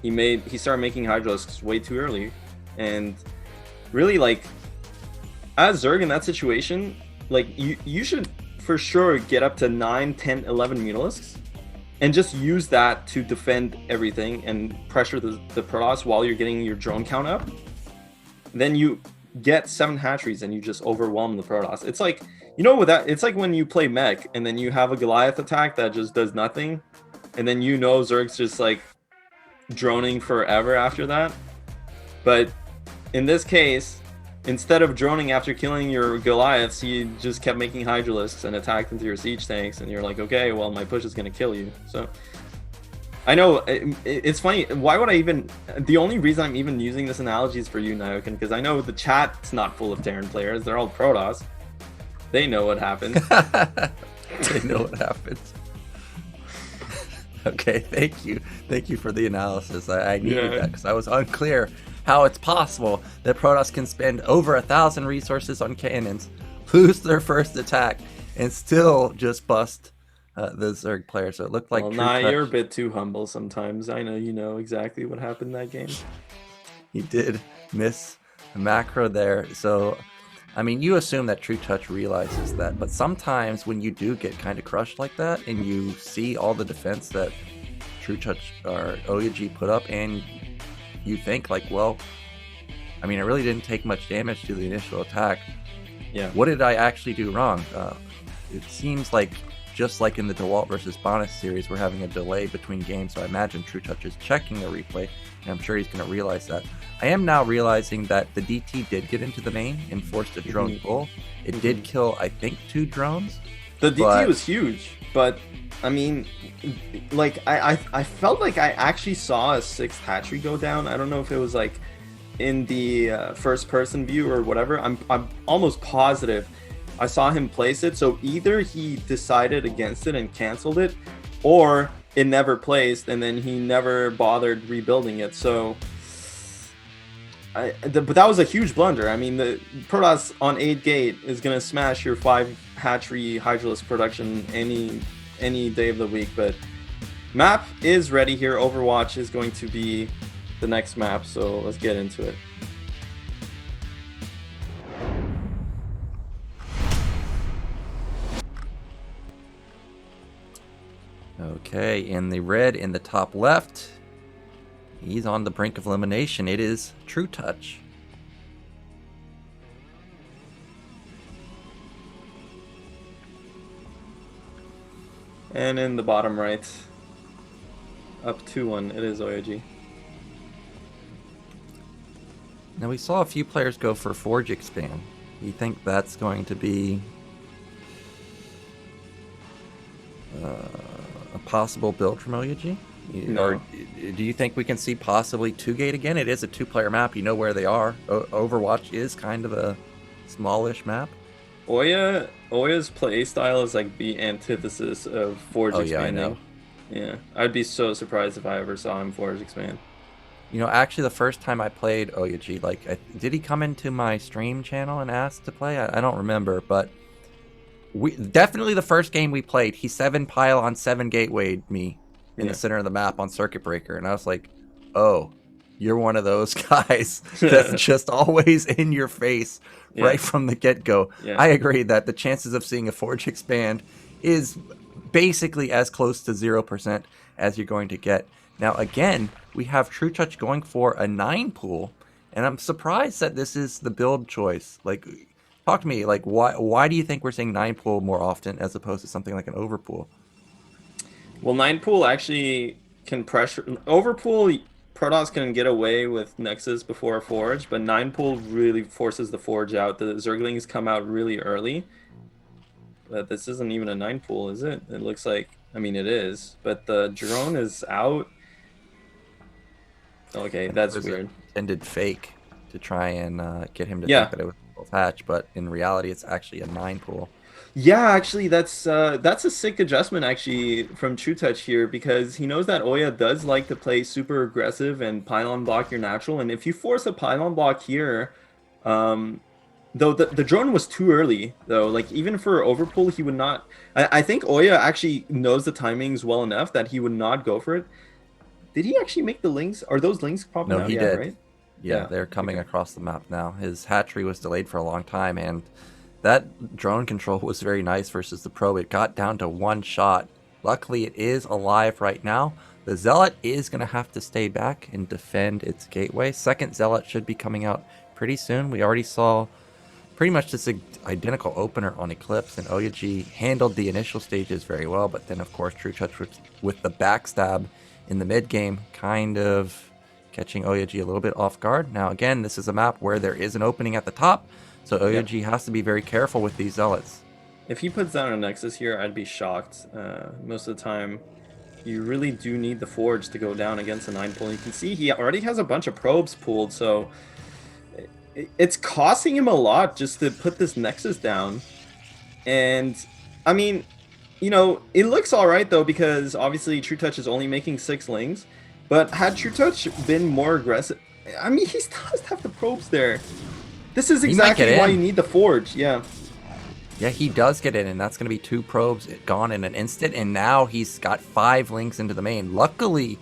he started making Hydralisks way too early, and really, like, as Zerg in that situation, like, you should for sure get up to 9, 10, 11 Mutalisks, and just use that to defend everything and pressure the Protoss while you're getting your drone count up. Then you get 7 hatcheries and you just overwhelm the Protoss. It's like, you know, with that, it's like when you play mech and then you have a Goliath attack that just does nothing, and then you know Zerg's just like droning forever after that. But in this case, instead of droning after killing your Goliaths, you just kept making Hydralisks and attacked into your siege tanks, and you're like, okay, well, my push is going to kill you. So I know it's funny. Why would I even... The only reason I'm even using this analogy is for you, Nyokin, because I know the chat's not full of Terran players. They're all Protoss. They know what happened. They know what happens. Okay, thank you. Thank you for the analysis. I needed that because I was unclear how it's possible that Protoss can spend over 1,000 resources on cannons, lose their first attack, and still just bust the Zerg player. So it looked like... Well, you're a bit too humble sometimes. I know you know exactly what happened that game. He did miss a macro there. So, I mean, you assume that trutaCz realizes that, but sometimes when you do get kind of crushed like that, and you see all the defense that trutaCz or OyA put up, and you think like, well, I mean, it really didn't take much damage to the initial attack. Yeah. What did I actually do wrong? It seems like, just like in the DeWalt versus Bonyth series, we're having a delay between games, so I imagine trutaCz is checking the replay, and I'm sure he's going to realize that. I am now realizing that the DT did get into the main and forced a drone pull. It did kill, I think, 2 drones, The DT was huge, but I mean, like I felt like I actually saw a 6th hatchery go down. I don't know if it was like in the first person view or whatever. I'm almost positive I saw him place it. So either he decided against it and canceled it, or it never placed and then he never bothered rebuilding it. So but that was a huge blunder. I mean, the Protoss on 8 gate is gonna smash your 5 hatchery Hydralisk production any day of the week. But map is ready here. Overwatch is going to be the next map, so let's get into it. Okay, in the red in the top left, he's on the brink of elimination. It is trutaCz. And in the bottom right, up 2-1, it is OyA. Now we saw a few players go for Forge Expand. You think that's going to be a possible build from OyA? No. Or do you think we can see possibly 2-gate again? It is a 2-player map. You know where they are. Overwatch is kind of a smallish map. OyA's play style is like the antithesis of Forge expanding. Yeah, I know. Yeah, I'd be so surprised if I ever saw him Forge expand. You know, actually, the first time I played OyA, like, did he come into my stream channel and ask to play? I don't remember, but definitely the first game we played, he 7-pile on 7 gatewayed me in the center of the map on Circuit Breaker, and I was like, oh, you're one of those guys that's just always in your face right from the get-go. I agree that the chances of seeing a Forge expand is basically as close to 0% as you're going to get. Now, again, we have trutaCz going for a 9 pool, and I'm surprised that this is the build choice. Like, talk to me, like, why do you think we're seeing 9 pool more often as opposed to something like an overpool? Well, 9 pool actually can pressure... Overpool, Protoss can get away with Nexus before a Forge, but 9 pool really forces the Forge out. The Zerglings come out really early. But this isn't even a 9 pool, is it? It looks like... I mean, it is. But the drone is out. Okay, that's weird. Intended fake to try and get him to think that it was a hatch, but in reality, it's actually a 9 pool. Yeah, actually, that's a sick adjustment actually from trutaCz here, because he knows that OyA does like to play super aggressive and pylon block your natural, and if you force a pylon block here, though the drone was too early though, like even for overpull he would not. I think OyA actually knows the timings well enough that he would not go for it. Did he actually make the links? Are those links popping out? No, he did. Right? Yeah, they're coming across the map now. His hatchery was delayed for a long time, and that drone control was very nice versus the probe. It got down to 1 shot. Luckily, it is alive right now. The Zealot is going to have to stay back and defend its gateway. Second Zealot should be coming out pretty soon. We already saw pretty much this identical opener on Eclipse, and OyA handled the initial stages very well, but then, of course, trutaCz with the backstab in the mid game, kind of catching OyA a little bit off guard. Now, again, this is a map where there is an opening at the top, so OyA has to be very careful with these Zealots. If he puts down a Nexus here, I'd be shocked. Most of the time, you really do need the Forge to go down against a 9 pool. You can see he already has a bunch of probes pooled, so it's costing him a lot just to put this Nexus down. And, I mean, you know, it looks alright though, because obviously trutaCz is only making 6 lings. But had trutaCz been more aggressive, I mean, he still has to have the probes there. This is exactly why you need the Forge, yeah. Yeah, he does get in, and that's going to be 2 probes gone in an instant, and now he's got 5 links into the main. Luckily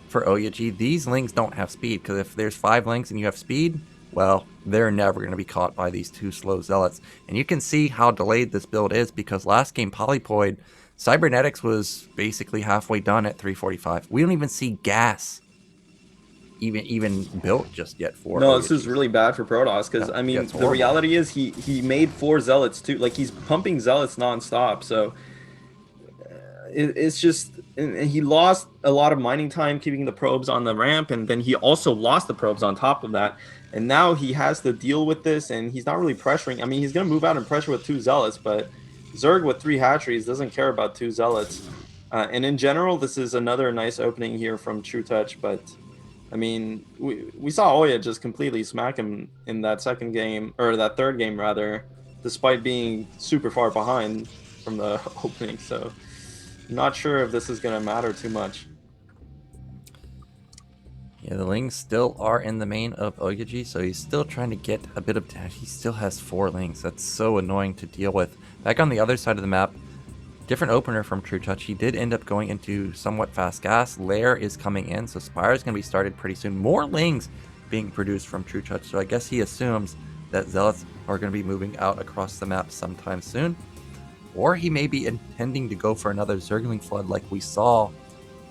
for OyA, these links don't have speed, because if there's 5 links and you have speed, well, they're never going to be caught by these 2 slow Zealots. And you can see how delayed this build is, because last game Polypoid, Cybernetics was basically halfway done at 345. We don't even see gas even built just yet for No, OyA. this is really bad for Protoss, because I mean, the reality is he made 4 Zealots too. Like, he's pumping Zealots non-stop, so it's just, and he lost a lot of mining time keeping the probes on the ramp, and then he also lost the probes on top of that, and now he has to deal with this, and he's not really pressuring. I mean, he's gonna move out and pressure with 2 Zealots, but Zerg with 3 hatcheries doesn't care about 2 zealots. And in general, this is another nice opening here from trutaCz, but I mean, we saw OyA just completely smack him in that second game, or that third game rather, despite being super far behind from the opening. So, not sure if this is going to matter too much. Yeah, the Lings still are in the main of OyA, so he's still trying to get a bit of damage. He still has 4 Lings. That's so annoying to deal with. Back on the other side of the map, different opener from trutaCz. He did end up going into somewhat fast gas. Lair is coming in, so Spire is going to be started pretty soon. More Lings being produced from trutaCz, so I guess he assumes that Zealots are going to be moving out across the map sometime soon. Or he may be intending to go for another Zergling flood like we saw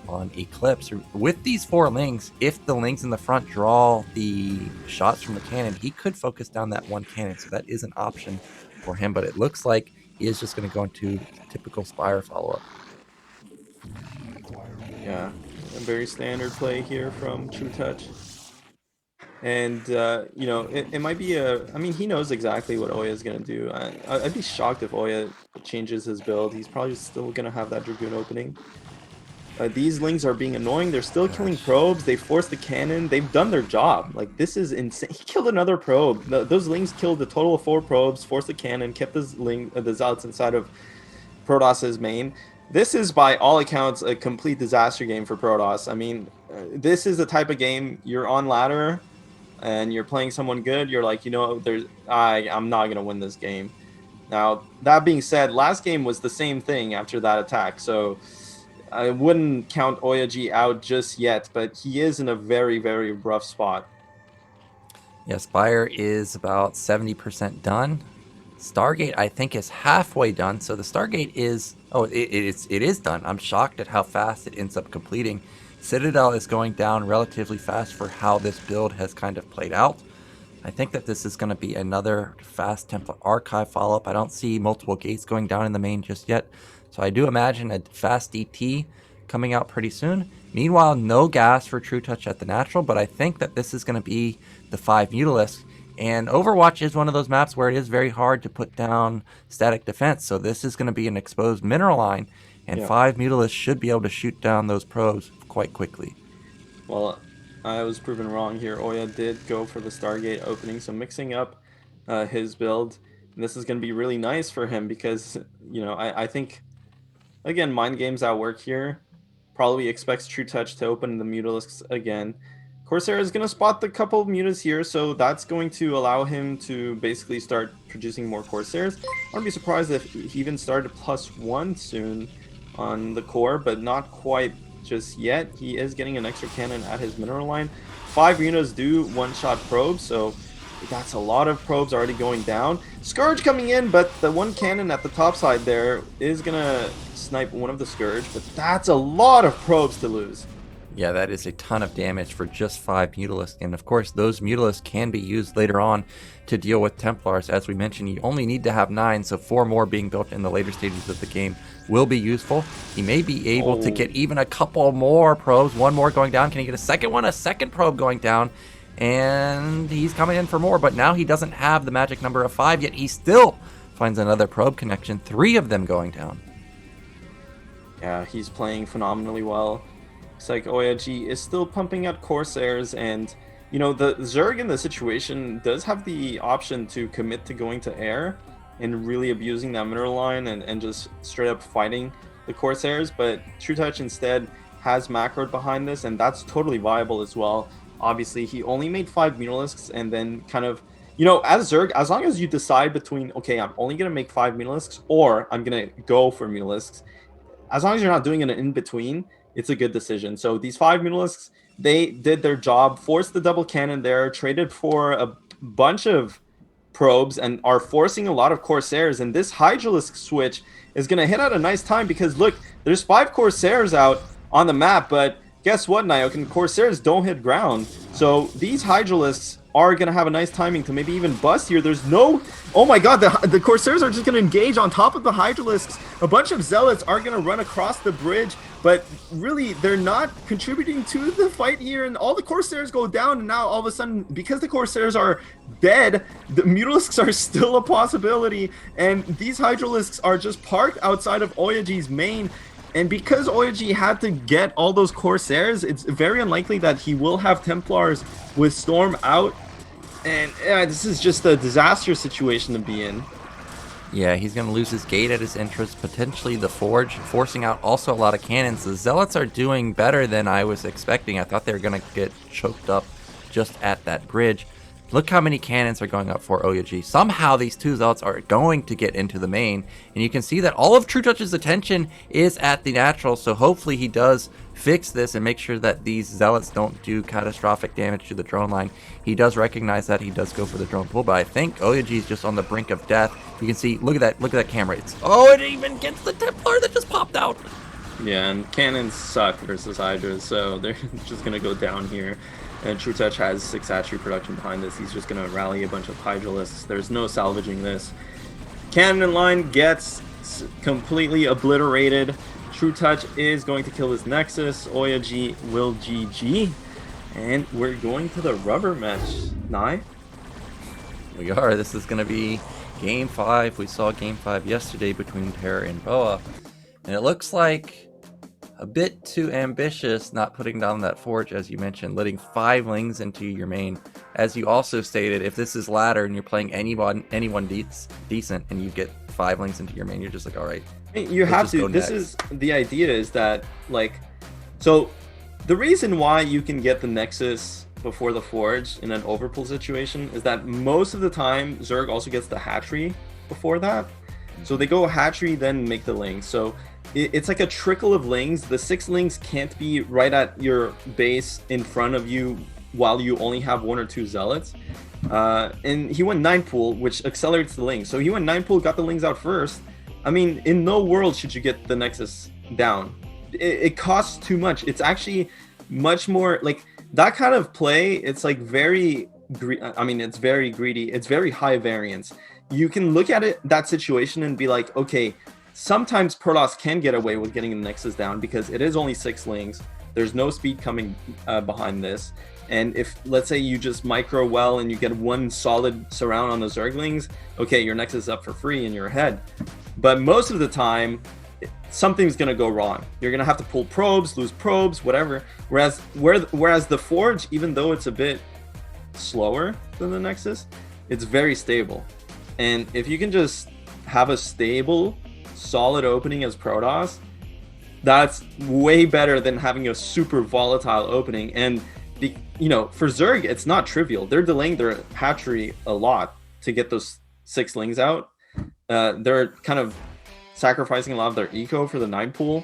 on Eclipse. With these 4 Lings, if the Lings in the front draw the shots from the cannon, he could focus down that one cannon, so that is an option for him, but it looks like he is just going to go into typical Spire follow-up. Yeah, a very standard play here from trutaCz. And, you know, it might be I mean, he knows exactly what OyA is going to do. I'd be shocked if OyA changes his build. He's probably still going to have that Dragoon opening. These Lings are being annoying. They're still killing probes. They forced the cannon. They've done their job. Like, this is insane. He killed another probe. Those Lings killed a total of 4 probes, forced the cannon, kept the Zealots inside of Protoss's main. This is, by all accounts, a complete disaster game for Protoss. I mean, this is the type of game you're on ladder and you're playing someone good. You're like, you know, I'm not going to win this game. Now, that being said, last game was the same thing after that attack. So I wouldn't count OyA out just yet, but he is in a very, very rough spot. Yeah, Spire is about 70% done. Stargate, I think, is halfway done. So the Stargate is... Oh, it is done. I'm shocked at how fast it ends up completing. Citadel is going down relatively fast for how this build has kind of played out. I think that this is going to be another fast Templar Archive follow-up. I don't see multiple gates going down in the main just yet. So I do imagine a fast DT coming out pretty soon. Meanwhile, no gas for trutaCz at the natural, but I think that this is going to be the 5 Mutalisks. And Overwatch is one of those maps where it is very hard to put down static defense. So this is going to be an exposed mineral line, and 5 Mutalisks should be able to shoot down those probes quite quickly. Well, I was proven wrong here. OyA did go for the Stargate opening, so mixing up his build. And this is going to be really nice for him because, you know, I think, again, Mind Games at work here. Probably expects trutaCz to open the Mutalisks again. Corsair is going to spot the couple of mutas here, so that's going to allow him to basically start producing more Corsairs. I wouldn't be surprised if he even started +1 soon on the core, but not quite just yet. He is getting an extra cannon at his mineral line. 5 mutas do one-shot probes, so that's a lot of probes already going down. Scourge coming in, but the one cannon at the top side there is going to snipe one of the Scourge, but that's a lot of probes to lose. Yeah, that is a ton of damage for just 5 Mutalisks, and of course those Mutalisks can be used later on to deal with Templars. As we mentioned, you only need to have 9, so 4 more being built in the later stages of the game will be useful. He may be able to get even a couple more probes, 1 more going down. Can he get a second one? A second probe going down, and he's coming in for more, but now he doesn't have the magic number of 5, yet he still finds another probe connection, 3 of them going down. Yeah, he's playing phenomenally well. It's like OyA is still pumping out Corsairs, and you know, the Zerg in the situation does have the option to commit to going to air and really abusing that mineral line and just straight up fighting the Corsairs, but trutaCz instead has macroed behind this, and that's totally viable as well. Obviously, he only made 5 Mutalisks, and then kind of, you know, as Zerg, as long as you decide between, okay, I'm only going to make 5 Mutalisks, or I'm going to go for Mutalisks, as long as you're not doing it in between, it's a good decision. So these 5 Mutalisks, they did their job, forced the double cannon there, traded for a bunch of probes, and are forcing a lot of Corsairs. And this Hydralisk switch is going to hit at a nice time because, look, there's 5 Corsairs out on the map, but guess what, Nyokin? Corsairs don't hit ground. So these Hydralisks are going to have a nice timing to maybe even bust here. There's no... Oh my god, the Corsairs are just going to engage on top of the Hydralisks. A bunch of Zealots are going to run across the bridge, but really, they're not contributing to the fight here, and all the Corsairs go down, and now all of a sudden, because the Corsairs are dead, the Mutalisks are still a possibility, and these Hydralisks are just parked outside of OyA's main. And because OyA had to get all those Corsairs, it's very unlikely that he will have Templars with Storm out. And this is just a disaster situation to be in. Yeah, he's going to lose his gate at his entrance, potentially the Forge, forcing out also a lot of cannons. The Zealots are doing better than I was expecting. I thought they were going to get choked up just at that bridge. Look how many cannons are going up for OyA. Somehow these two Zealots are going to get into the main, and you can see that all of trutaCz's attention is at the natural, so hopefully he does fix this and make sure that these Zealots don't do catastrophic damage to the drone line. He does recognize that, he does go for the drone pull, but I think OyA is just on the brink of death. You can see, look at that camera. Oh, it even gets the Templar that just popped out. Yeah, and cannons suck versus Hydras, so they're just gonna go down here. And trutaCz has 6 hatchery production behind this. He's just going to rally a bunch of Hydralisks. There's no salvaging this. Cannon line gets completely obliterated. trutaCz is going to kill his Nexus. OyA will GG. And we're going to the rubber match. Nye? We are. This is going to be Game 5. We saw Game 5 yesterday between Terra and Boa. And it looks like a bit too ambitious not putting down that Forge, as you mentioned, letting 5 lings into your main. As you also stated, if this is ladder and you're playing anyone decent and you get 5 lings into your main, you're just like, all right. You have to. This is the idea, is that, like, so the reason why you can get the Nexus before the Forge in an overpull situation is that most of the time Zerg also gets the hatchery before that. So they go hatchery, then make the lings. So it's like a trickle of lings. The 6 lings can't be right at your base in front of you while you only have 1 or 2 Zealots. And he went 9 pool, which accelerates the lings. So he went 9 pool, got the lings out first. I mean, in no world should you get the Nexus down. It costs too much. It's actually much more like that kind of play. It's like very, it's very greedy. It's very high variance. You can look at that situation and be like, okay, sometimes Protoss can get away with getting the Nexus down because it is only 6 lings. There's no speed coming behind this. And if, let's say, you just micro well and you get 1 solid surround on the Zerglings, okay, your Nexus is up for free and you're ahead. But most of the time, something's going to go wrong. You're going to have to pull probes, lose probes, whatever. Whereas the Forge, even though it's a bit slower than the Nexus, it's very stable. And if you can just have a stable, solid opening as Protoss, that's way better than having a super volatile opening. And for Zerg, it's not trivial. They're delaying their hatchery a lot to get those 6 lings out. They're kind of sacrificing a lot of their eco for the 9 pool.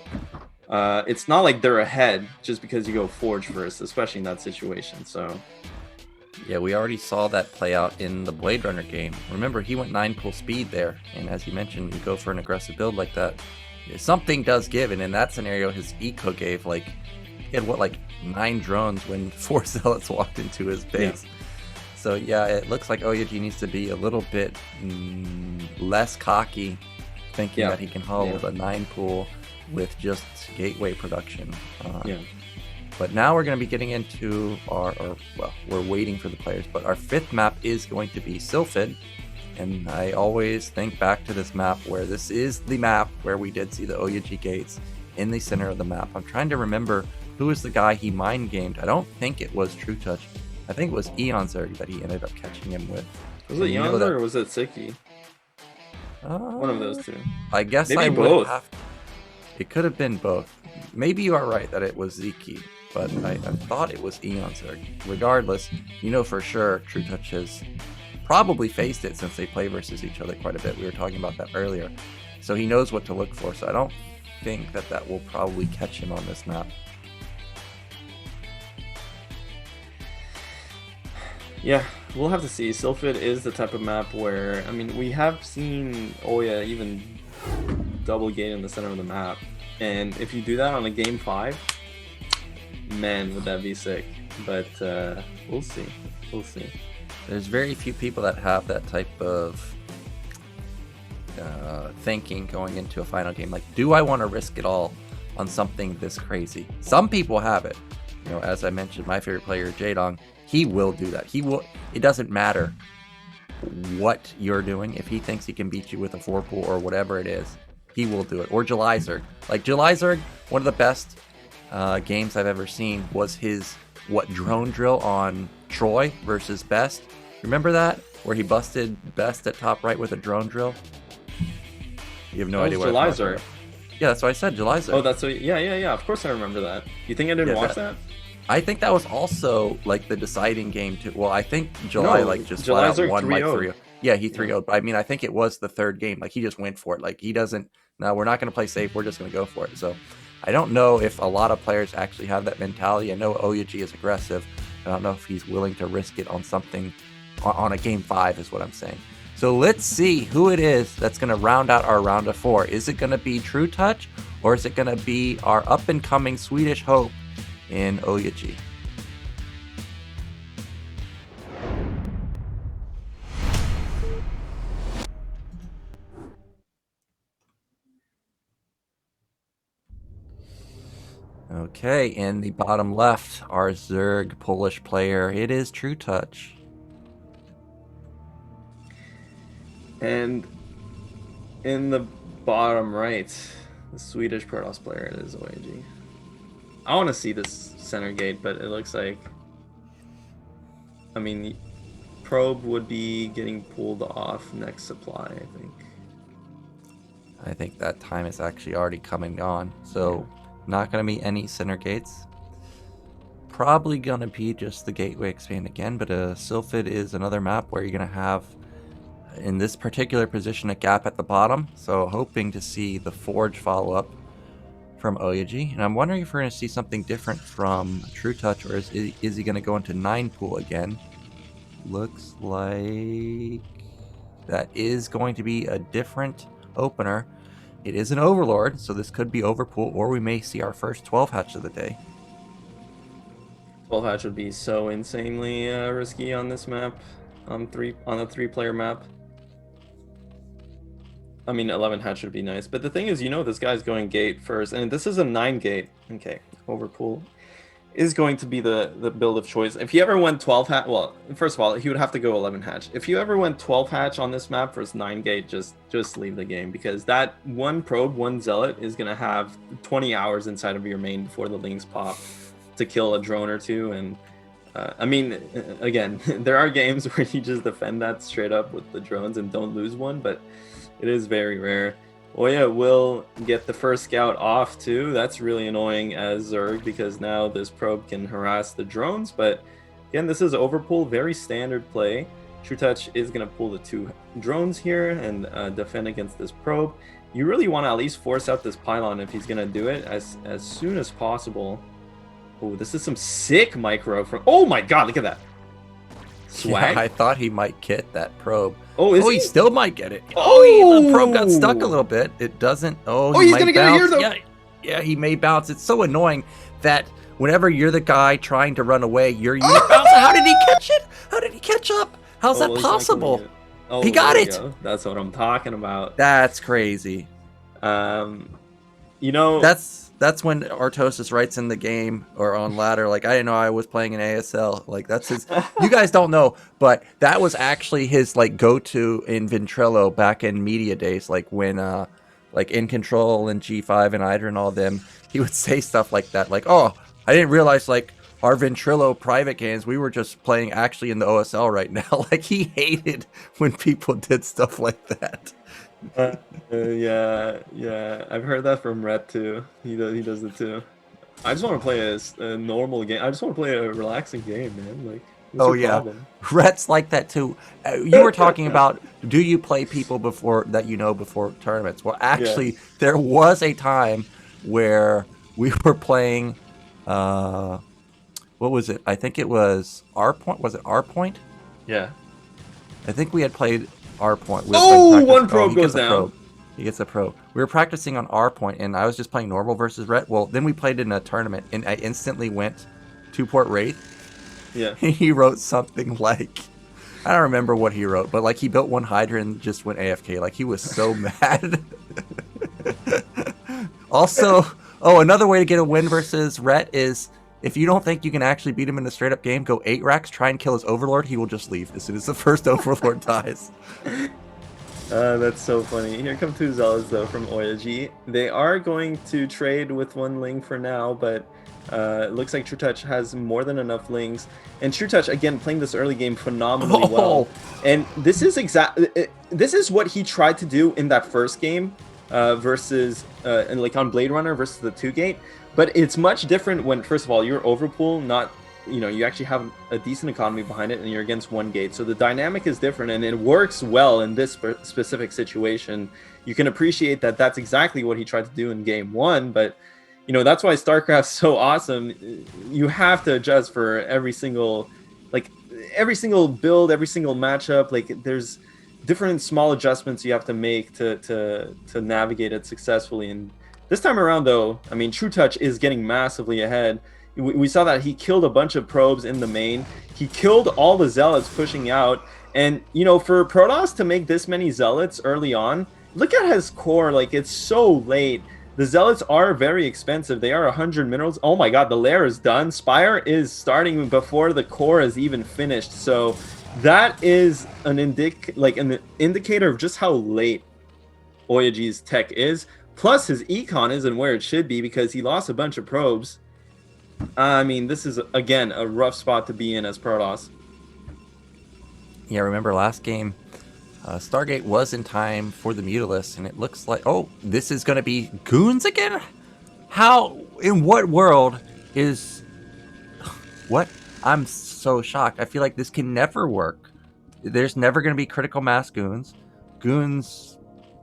It's not like they're ahead just because you go Forge first, especially in that situation. So yeah, we already saw that play out in the Blade Runner game. Remember, he went 9 pool speed there, and as you mentioned, you go for an aggressive build like that, something does give, and in that scenario, his eco gave, like, he had, 9 drones when 4 Zealots walked into his base. Yeah. So yeah, it looks like OyA needs to be a little bit less cocky, thinking that he can haul with a 9 pool with just gateway production. But now we're going to be getting into we're waiting for the players, but our 5th map is going to be Sylphid. And I always think back to this map where this is the map where we did see the OyA gates in the center of the map. I'm trying to remember who was the guy he mind gamed. I don't think it was trutaCz. I think it was Eon Zerg that he ended up catching him with. Was it Eon Zerg or was it Siki? One of those two. I guess maybe I both. It could have been both. Maybe you are right that it was Ziki, but I thought it was Eon Zerg. Regardless, for sure trutaCz has probably faced it since they play versus each other quite a bit. We were talking about that earlier. So he knows what to look for, so I don't think that will probably catch him on this map. Yeah, we'll have to see. Sylphid is the type of map where, we have seen OyA even double gate in the center of the map. And if you do that on a game 5, Man, would that be sick. But we'll see. We'll see. There's very few people that have that type of thinking going into a final game. Like, do I want to risk it all on something this crazy? Some people have it. You know, as I mentioned, my favorite player, Jaedong, he will do that. He will. It doesn't matter what you're doing. If he thinks he can beat you with a 4-pool or whatever it is, he will do it. Or ZZZero. Like, ZZZero, one of the best games I've ever seen was his, drone drill on Troy versus Best. Remember that? Where he busted Best at top right with a drone drill? You have no idea what ZZZero. Yeah, that's what I said, ZZZero. Oh, that's what. Yeah. Of course I remember that. You think I didn't watch that? I think that was also like the deciding game too. Well, I think July just flat out won like 3-0. Yeah, he 3-0'd. But I mean, I think it was the third game. Like, he just went for it. Like, he doesn't. No, we're not going to play safe. We're just going to go for it. So, I don't know if a lot of players actually have that mentality. I know OyA is aggressive. I don't know if he's willing to risk it on something, on a game 5 is what I'm saying. So let's see who it is that's going to round out our round of 4. Is it going to be trutaCz, or is it going to be our up-and-coming Swedish hope in OyA? Okay, in the bottom left, our Zerg Polish player, it is trutaCz. And in the bottom right, the Swedish Protoss player, it is OyA. I want to see this center gate, but it looks like, I mean, probe would be getting pulled off next supply, I think. I think that time is actually already come and gone. So, not going to be any center gates. Probably going to be just the gateway expand again, but Sylphid is another map where you're going to have, in this particular position, a gap at the bottom. So, hoping to see the Forge follow up from OyA. And I'm wondering if we're going to see something different from trutaCz, or is he going to go into 9-pool again? Looks like that is going to be a different opener. It is an Overlord, so this could be overpool, or we may see our first 12 hatch of the day. 12 hatch would be so insanely risky on this map, on a 3-player map. I mean, 11 hatch would be nice, but the thing is, you know, this guy's going gate first, and this is a 9 gate. Okay, overpool is going to be the build of choice. If he ever went 12 hatch, well, first of all, he would have to go 11 hatch. If you ever went 12 hatch on this map versus 9 gate, just leave the game, because that one probe, one zealot is gonna have 20 hours inside of your main before the links pop to kill a drone or two. And I mean, again, there are games where you just defend that straight up with the drones and don't lose one, but it is very rare. OyA will get the first scout off too. That's really annoying as Zerg, because now this probe can harass the drones. But again, this is overpull, very standard play. trutaCz is going to pull the 2 drones here and defend against this probe. You really want to at least force out this pylon if he's going to do it as soon as possible. Oh, this is some sick micro from... Oh my god, look at that. Swag. Yeah, I thought he might get that probe. Oh, is he still might get it. The probe got stuck a little bit. It doesn't. He's gonna get it here though. Yeah, he may bounce. It's so annoying that whenever you're the guy trying to run away, your unit bounces. How did he catch it? How did he catch up? How's that possible? He got it. That's what I'm talking about. That's crazy. You know, that's when Artosis writes in the game or on ladder, like, I didn't know I was playing in ASL. Like, that's his. You guys don't know, but that was actually his like go-to in Ventrilo back in media days, like when like In Control and G5 and Hydra and all them, he would say stuff like that, like, oh, I didn't realize like our Ventrilo private games, we were just playing actually in the OSL right now. Like, he hated when people did stuff like that. Yeah, I've heard that from Rhett too. He does it too. I just want to play a normal game. I just want to play a relaxing game, man. Like, what's your problem? Rhett's like that too. You were talking about, do you play people before tournaments? Well, actually, there was a time where we were playing. What was it? I think it was R Point. Was it R Point? Yeah. I think we had played R Point. One probe goes down. He gets a probe. We were practicing on our point, and I was just playing normal versus Ret. Well, then we played in a tournament, and I instantly went 2-port Wraith. Yeah. He wrote something like, I don't remember what he wrote, but like he built one Hydra and just went AFK. Like he was so mad. Also, another way to get a win versus Ret is if you don't think you can actually beat him in a straight up game, go 8 racks, try and kill his Overlord. He will just leave as soon as the first Overlord dies. That's so funny. Here come 2 Zealots though from OyA G. They are going to trade with 1 Ling for now, but it looks like trutaCz has more than enough Lings. And trutaCz, again, playing this early game phenomenally well. And this is this is what he tried to do in that first game versus and like on Blade Runner versus the 2-gate. But it's much different when, first of all, you're overpool, not, you know, you actually have a decent economy behind it, and you're against 1 gate. So the dynamic is different, and it works well in this specific situation. You can appreciate that that's exactly what he tried to do in game 1, but, you know, that's why StarCraft's so awesome. You have to adjust for every single build, every single matchup. Like, there's different small adjustments you have to make to navigate it successfully. And this time around, though, I mean, trutaCz is getting massively ahead. We saw that he killed a bunch of probes in the main. He killed all the Zealots pushing out. And, you know, for Protoss to make this many Zealots early on, look at his core. Like, it's so late. The Zealots are very expensive. They are 100 minerals. Oh my god, the lair is done. Spire is starting before the core is even finished. So that is an indicator of just how late OyA G's tech is. Plus, his econ isn't where it should be because he lost a bunch of probes. I mean, this is, again, a rough spot to be in as Protoss. Yeah, remember last game, Stargate was in time for the Mutalisk, and it looks like, oh, this is going to be Goons again? How, in what world is, what? I'm so shocked. I feel like this can never work. There's never going to be critical mass Goons. Goons,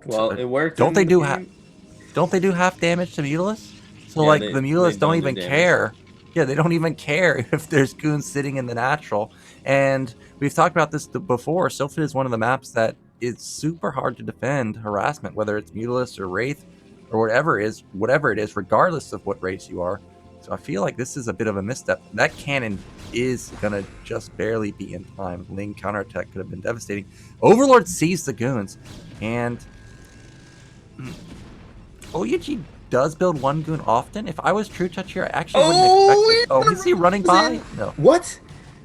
well, it worked. Don't they do half damage to Mutalisk? So, yeah, like, the Mutalisk don't even care. Yeah, they don't even care if there's Goons sitting in the natural. And we've talked about this before. Sylphid is one of the maps that is super hard to defend harassment, whether it's Mutalisk or Wraith or whatever it is, regardless of what race you are. So I feel like this is a bit of a misstep. That cannon is going to just barely be in time. Ling counterattack could have been devastating. Overlord sees the Goons, and OyA G does build 1 Goon often. If I was trutaCz here, I actually wouldn't expect it. Oh, is he running by? No. What?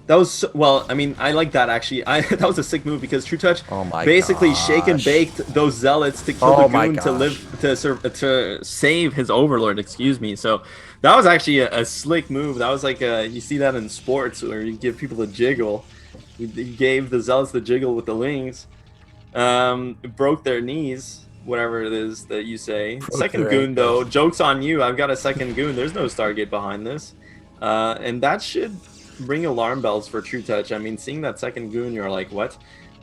That was so, well, I mean, I like that actually. That was a sick move because trutaCz basically shake and baked those Zealots to kill the Goon to save his Overlord, excuse me. So that was actually a slick move. That was like you see that in sports where you give people the jiggle. He gave the Zealots the jiggle with the Lings. It broke their knees. Whatever it is that you say. Second Goon, though, joke's on you. I've got a second Goon. There's no Stargate behind this. And that should ring alarm bells for trutaCz. I mean, seeing that second Goon, you're like, what?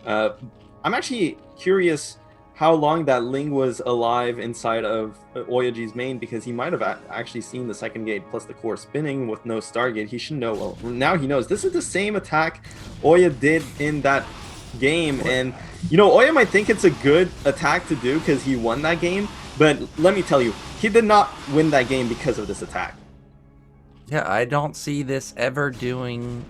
I'm actually curious how long that Ling was alive inside of OyA G's main, because he might have actually seen the second gate plus the core spinning with no Stargate. He should know. Well, now he knows. This is the same attack OyA did in that game, and you know, OyA might think it's a good attack to do because he won that game, but let me tell you, he did not win that game because of this attack. Yeah, I don't see this ever doing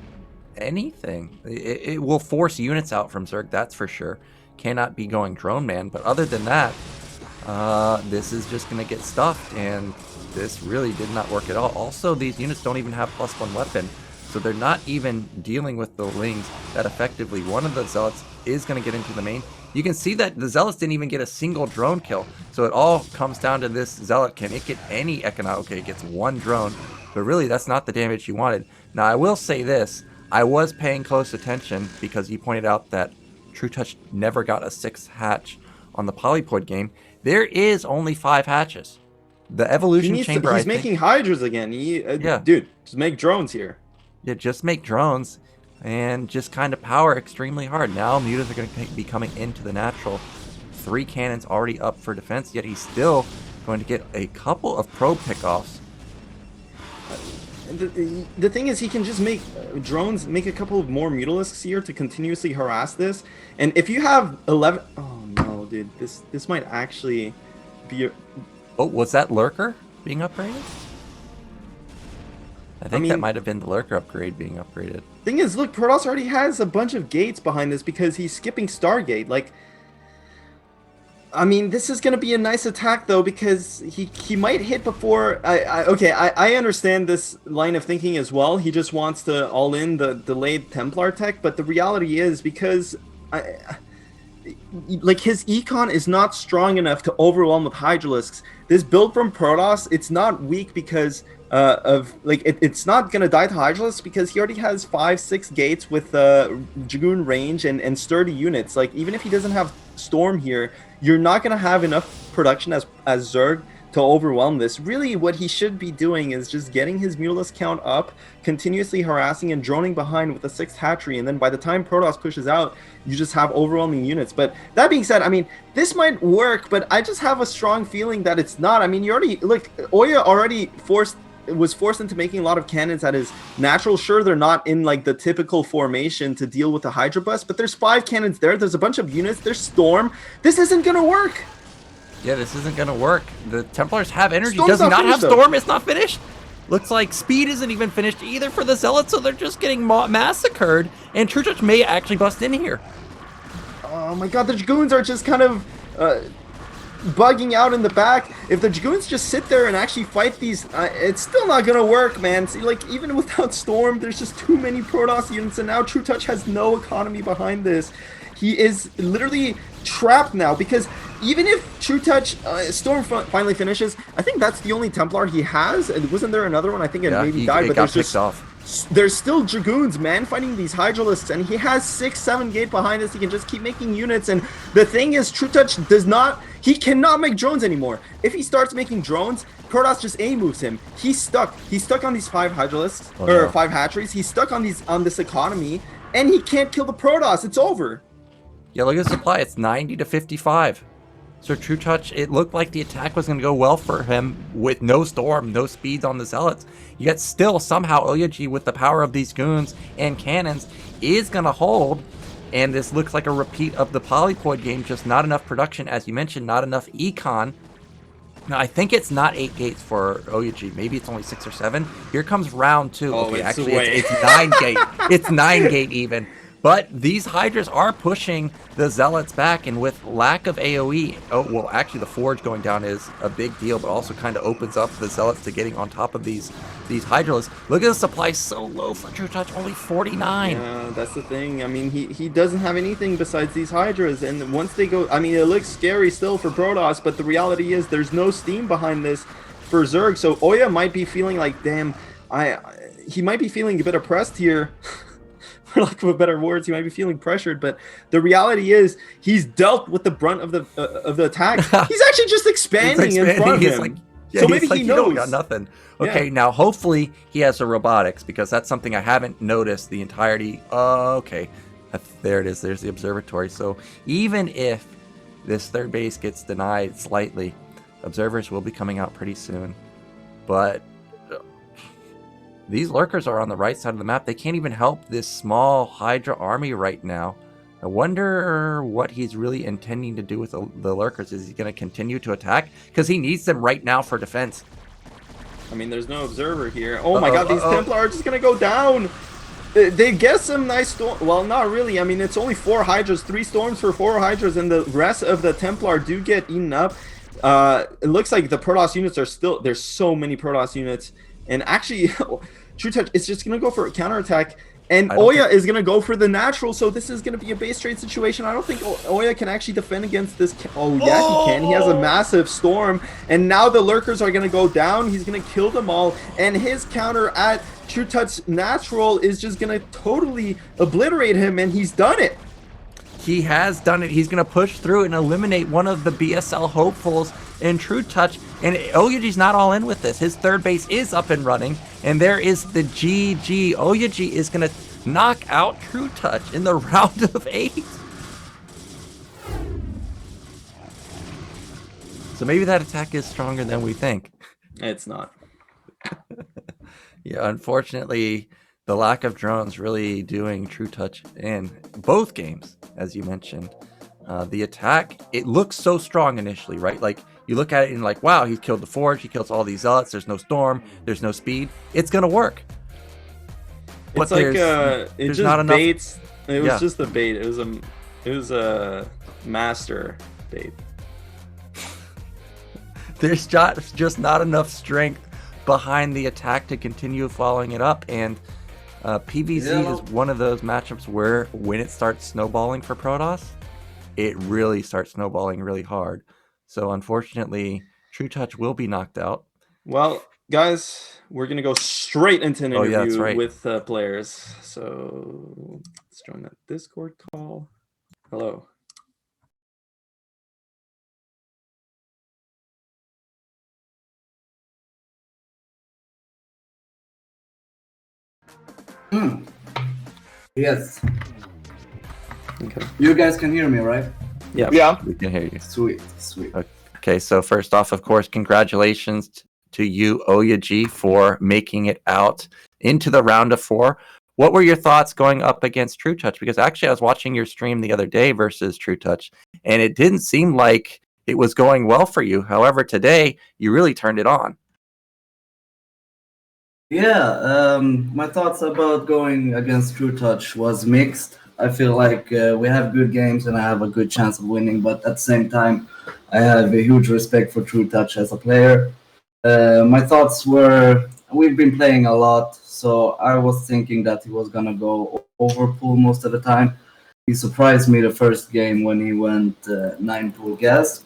anything. It will force units out from Zerg, that's for sure. Cannot be going Drone Man, but other than that, this is just going to get stuffed, and this really did not work at all. Also, these units don't even have +1 weapon, so they're not even dealing with the Lings that effectively. One of the Zealots is going to get into the main. You can see that the Zealots didn't even get a single drone kill, so it all comes down to this Zealot. Can it get any economic? Okay, it gets 1 drone, but really that's not the damage you wanted. Now, I will say this. I was paying close attention because he pointed out that trutaCz never got a 6th hatch on the Polypoid game. There is only 5 hatches. The evolution chamber. He's making Hydras again. Yeah, dude, just make drones here. Yeah, just make drones and just kind of power extremely hard. Now Mutas are going to be coming into the natural. 3 cannons already up for defense, yet he's still going to get a couple of probe pickoffs. The thing is, he can just make drones, make a couple of more Mutalisks here to continuously harass this. And if you have 11... Oh no, dude. This might actually be a... Oh, was that Lurker being upgraded? I think that mean, might have been the Lurker upgrade being upgraded. Thing is, look, Protoss already has a bunch of gates behind this because he's skipping Stargate. Like, I mean, this is going to be a nice attack, though, because he might hit before... I understand this line of thinking as well. He just wants to all-in the delayed Templar tech, but the reality is, because... like, his econ is not strong enough to overwhelm with Hydralisks. This build from Protoss, it's not weak because... it's not gonna die to Hydralisks because he already has 5-6 gates with Dragoon range and sturdy units. Like, even if he doesn't have Storm here, you're not gonna have enough production as Zerg to overwhelm this. Really, what he should be doing is just getting his Muleless count up, continuously harassing and droning behind with a 6th hatchery, and then by the time Protoss pushes out, you just have overwhelming units. But that being said, I mean, this might work, but I just have a strong feeling that it's not. I mean, you already... Look, OyA already was forced into making a lot of cannons at his natural. Sure, they're not in like the typical formation to deal with the Hydra bus, but there's 5 cannons there. There's a bunch of units. There's Storm. This isn't gonna work. Yeah, this isn't gonna work. The Templars have energy. Storm's Does he not have though. Storm? It's not finished. Looks like speed isn't even finished either for the Zealots, so they're just getting massacred. And trutaCz may actually bust in here. Oh my god, the Dragoons are just kind of bugging out in the back. If the Dragoons just sit there and actually fight these, it's still not gonna work, man. See, like, even without Storm, there's just too many Protoss units, and now trutaCz has no economy behind this. He is literally trapped now, because even if trutaCz Storm finally finishes, I think that's the only Templar he has. And wasn't there another one? I think it maybe died, but there's just there's still Dragoons, man, fighting these Hydralisks, and he has 6-7 gate behind us. He can just keep making units, and the thing is, trutaCz does not... He cannot make drones anymore. If he starts making drones, Protoss just A moves him. He's stuck. He's stuck on these 5 Hydralisks, 5 hatcheries. He's stuck on this economy, and he can't kill the Protoss. It's over. Yeah, look at the supply. It's 90 to 55. So trutaCz, it looked like the attack was going to go well for him with no Storm, no speeds on the Zealots. Yet still, somehow, OyA, with the power of these goons and cannons, is going to hold. And this looks like a repeat of the Polypoid game, just not enough production, as you mentioned, not enough econ. Now, I think it's not 8 gates for OyA. Maybe it's only 6 or 7. Here comes round 2. Oh, okay, actually, it's 9 gate. It's 9 gate even. But these Hydras are pushing the Zealots back, and with lack of AoE, oh, well, actually the Forge going down is a big deal, but also kind of opens up the Zealots to getting on top of these Hydralisks. Look at the supply, so low for trutaCz, only 49. Yeah, that's the thing. I mean, he doesn't have anything besides these Hydras, and once they go... I mean, it looks scary still for Protoss, but the reality is there's no steam behind this for Zerg, so OyA might be feeling like, damn, he might be feeling a bit oppressed here. For lack of better words, he might be feeling pressured, but the reality is he's dealt with the brunt of the attack. He's actually just expanding in front of him. Like, yeah, so maybe like, he you knows. don't got nothing. Okay, now hopefully he has the robotics, because that's something I haven't noticed the entirety. Okay, there it is. There's the observatory. So even if this 3rd base gets denied slightly, observers will be coming out pretty soon. But these lurkers are on the right side of the map. They can't even help this small Hydra army right now. I wonder what he's really intending to do with the lurkers. Is he going to continue to attack? Because he needs them right now for defense. I mean, there's no observer here. Oh my god, these Templar are just going to go down. They get some nice storm. Well, not really. I mean, it's only 4 Hydras, 3 storms for 4 Hydras, and the rest of the Templar do get eaten up. It looks like the Protoss units are still... There's so many Protoss units. And actually, trutaCz is just going to go for a counterattack. And OyA is going to go for the natural, so this is going to be a base trade situation. I don't think OyA can actually defend against this. Oh, yeah, he can. He has a massive Storm. And now the lurkers are going to go down. He's going to kill them all. And his counter at trutaCz natural is just going to totally obliterate him, and he's done it. He has done it. He's going to push through and eliminate one of the BSL hopefuls in trutaCz. And OyA's not all in with this. His 3rd base is up and running. And there is the GG. OyA is going to knock out trutaCz in the round of 8. So maybe that attack is stronger than we think. It's not. Yeah, unfortunately, the lack of drones really doing trutaCz in both games, as you mentioned. The attack, it looks so strong initially, right? Like, you look at it and like, wow, he's killed the Forge, he kills all these Zealots, there's no Storm, there's no speed. It's going to work. But it's like it there's just not enough. baits. It was just a bait. It was a master bait. There's just not enough strength behind the attack to continue following it up. And PVZ is one of those matchups where when it starts snowballing for Protoss, it really starts snowballing really hard. So unfortunately, trutaCz will be knocked out. Well, guys, we're going to go straight into an interview with players. So let's join that Discord call. Hello. Yes. Okay. You guys can hear me, right? Yeah. We can hear you. Sweet. Okay, so first off, of course, congratulations to you, OyA, for making it out into the round of 4. What were your thoughts going up against trutaCz? Because actually, I was watching your stream the other day versus trutaCz, and it didn't seem like it was going well for you. However, today, you really turned it on. Yeah, my thoughts about going against trutaCz was mixed. I feel like we have good games and I have a good chance of winning, but at the same time, I have a huge respect for trutaCz as a player. My thoughts were, we've been playing a lot, so I was thinking that he was going to go overpool most of the time. He surprised me the first game when he went 9-pool gas,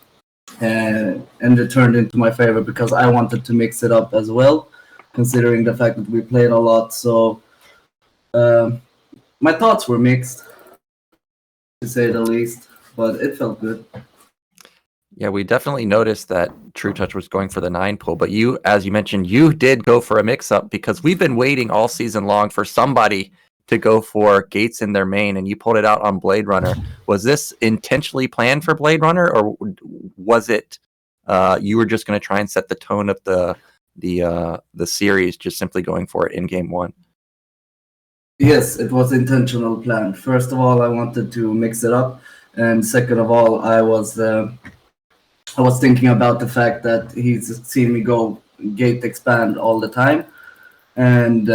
and it turned into my favor because I wanted to mix it up as well, considering the fact that we played a lot. So my thoughts were mixed, to say the least, but it felt good. Yeah, we definitely noticed that trutaCz was going for the 9-pool, but you, as you mentioned, you did go for a mix-up because we've been waiting all season long for somebody to go for gates in their main, and you pulled it out on Blade Runner. Was this intentionally planned for Blade Runner, or was it you were just going to try and set the tone of the series, just simply going for it in game 1? Yes, it was intentional plan. First of all, I wanted to mix it up, and second of all, I was thinking about the fact that he's seen me go gate expand all the time, and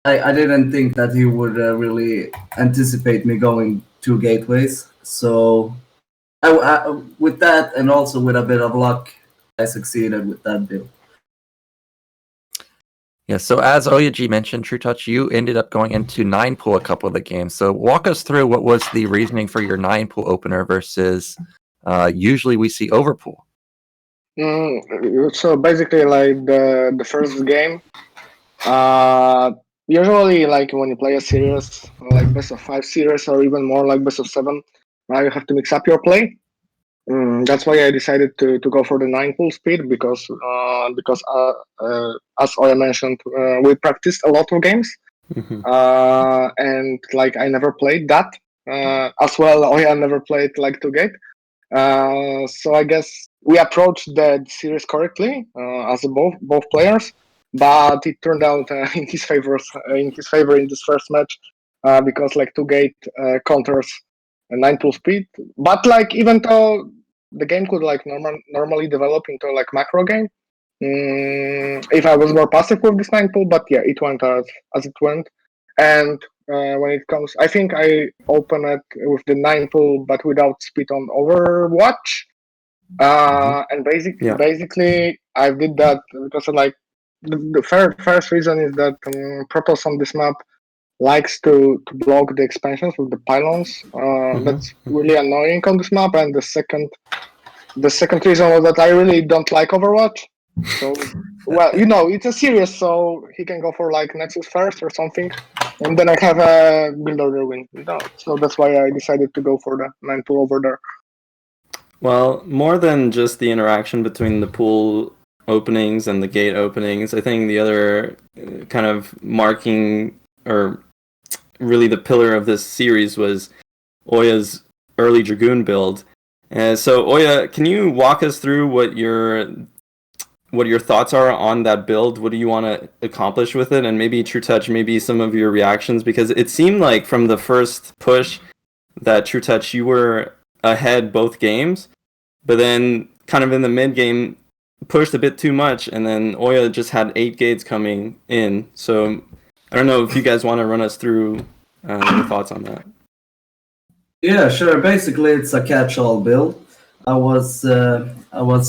I didn't think that he would really anticipate me going 2 gateways. So I, with that, and also with a bit of luck, I succeeded with that build. Yeah, so as OyA mentioned, trutaCz, you ended up going into 9-pool a couple of the games. So walk us through what was the reasoning for your 9-pool opener versus usually we see overpool. So basically, like the first game, usually like when you play a series like best of 5 series or even more like best of 7, you have to mix up your play. That's why I decided to go for the 9-pool speed because as OyA mentioned, we practiced a lot of games, and like I never played that as well. OyA never played like 2 gate. So I guess we approached the series correctly as both players, but it turned out in his favor in this first match because like 2 gate counters a 9-pool speed. But like even though the game could like normally develop into like macro game, if I was more passive with this 9-pool, but yeah, it went as it went. And when it comes, I think I open it with the 9-pool, but without speed on Overwatch. And basically, I did that because like the first reason is that Protoss on this map likes to block the expansions with the pylons. That's really annoying on this map. And the second reason was that I really don't like Overwatch. So, well, it's a series, so he can go for like Nexus first or something, and then I have a build order win. So that's why I decided to go for the 9-pool over there. Well, more than just the interaction between the pool openings and the gate openings, I think the other kind of marking or really the pillar of this series was OyA's early Dragoon build. So OyA, can you walk us through what your thoughts are on that build? What do you want to accomplish with it? And maybe trutaCz, maybe some of your reactions, because it seemed like from the first push that trutaCz, you were ahead both games, but then kind of in the mid game pushed a bit too much, and then OyA just had 8 gates coming in. So I don't know if you guys want to run us through your thoughts on that. Yeah, sure. Basically, it's a catch-all build. I was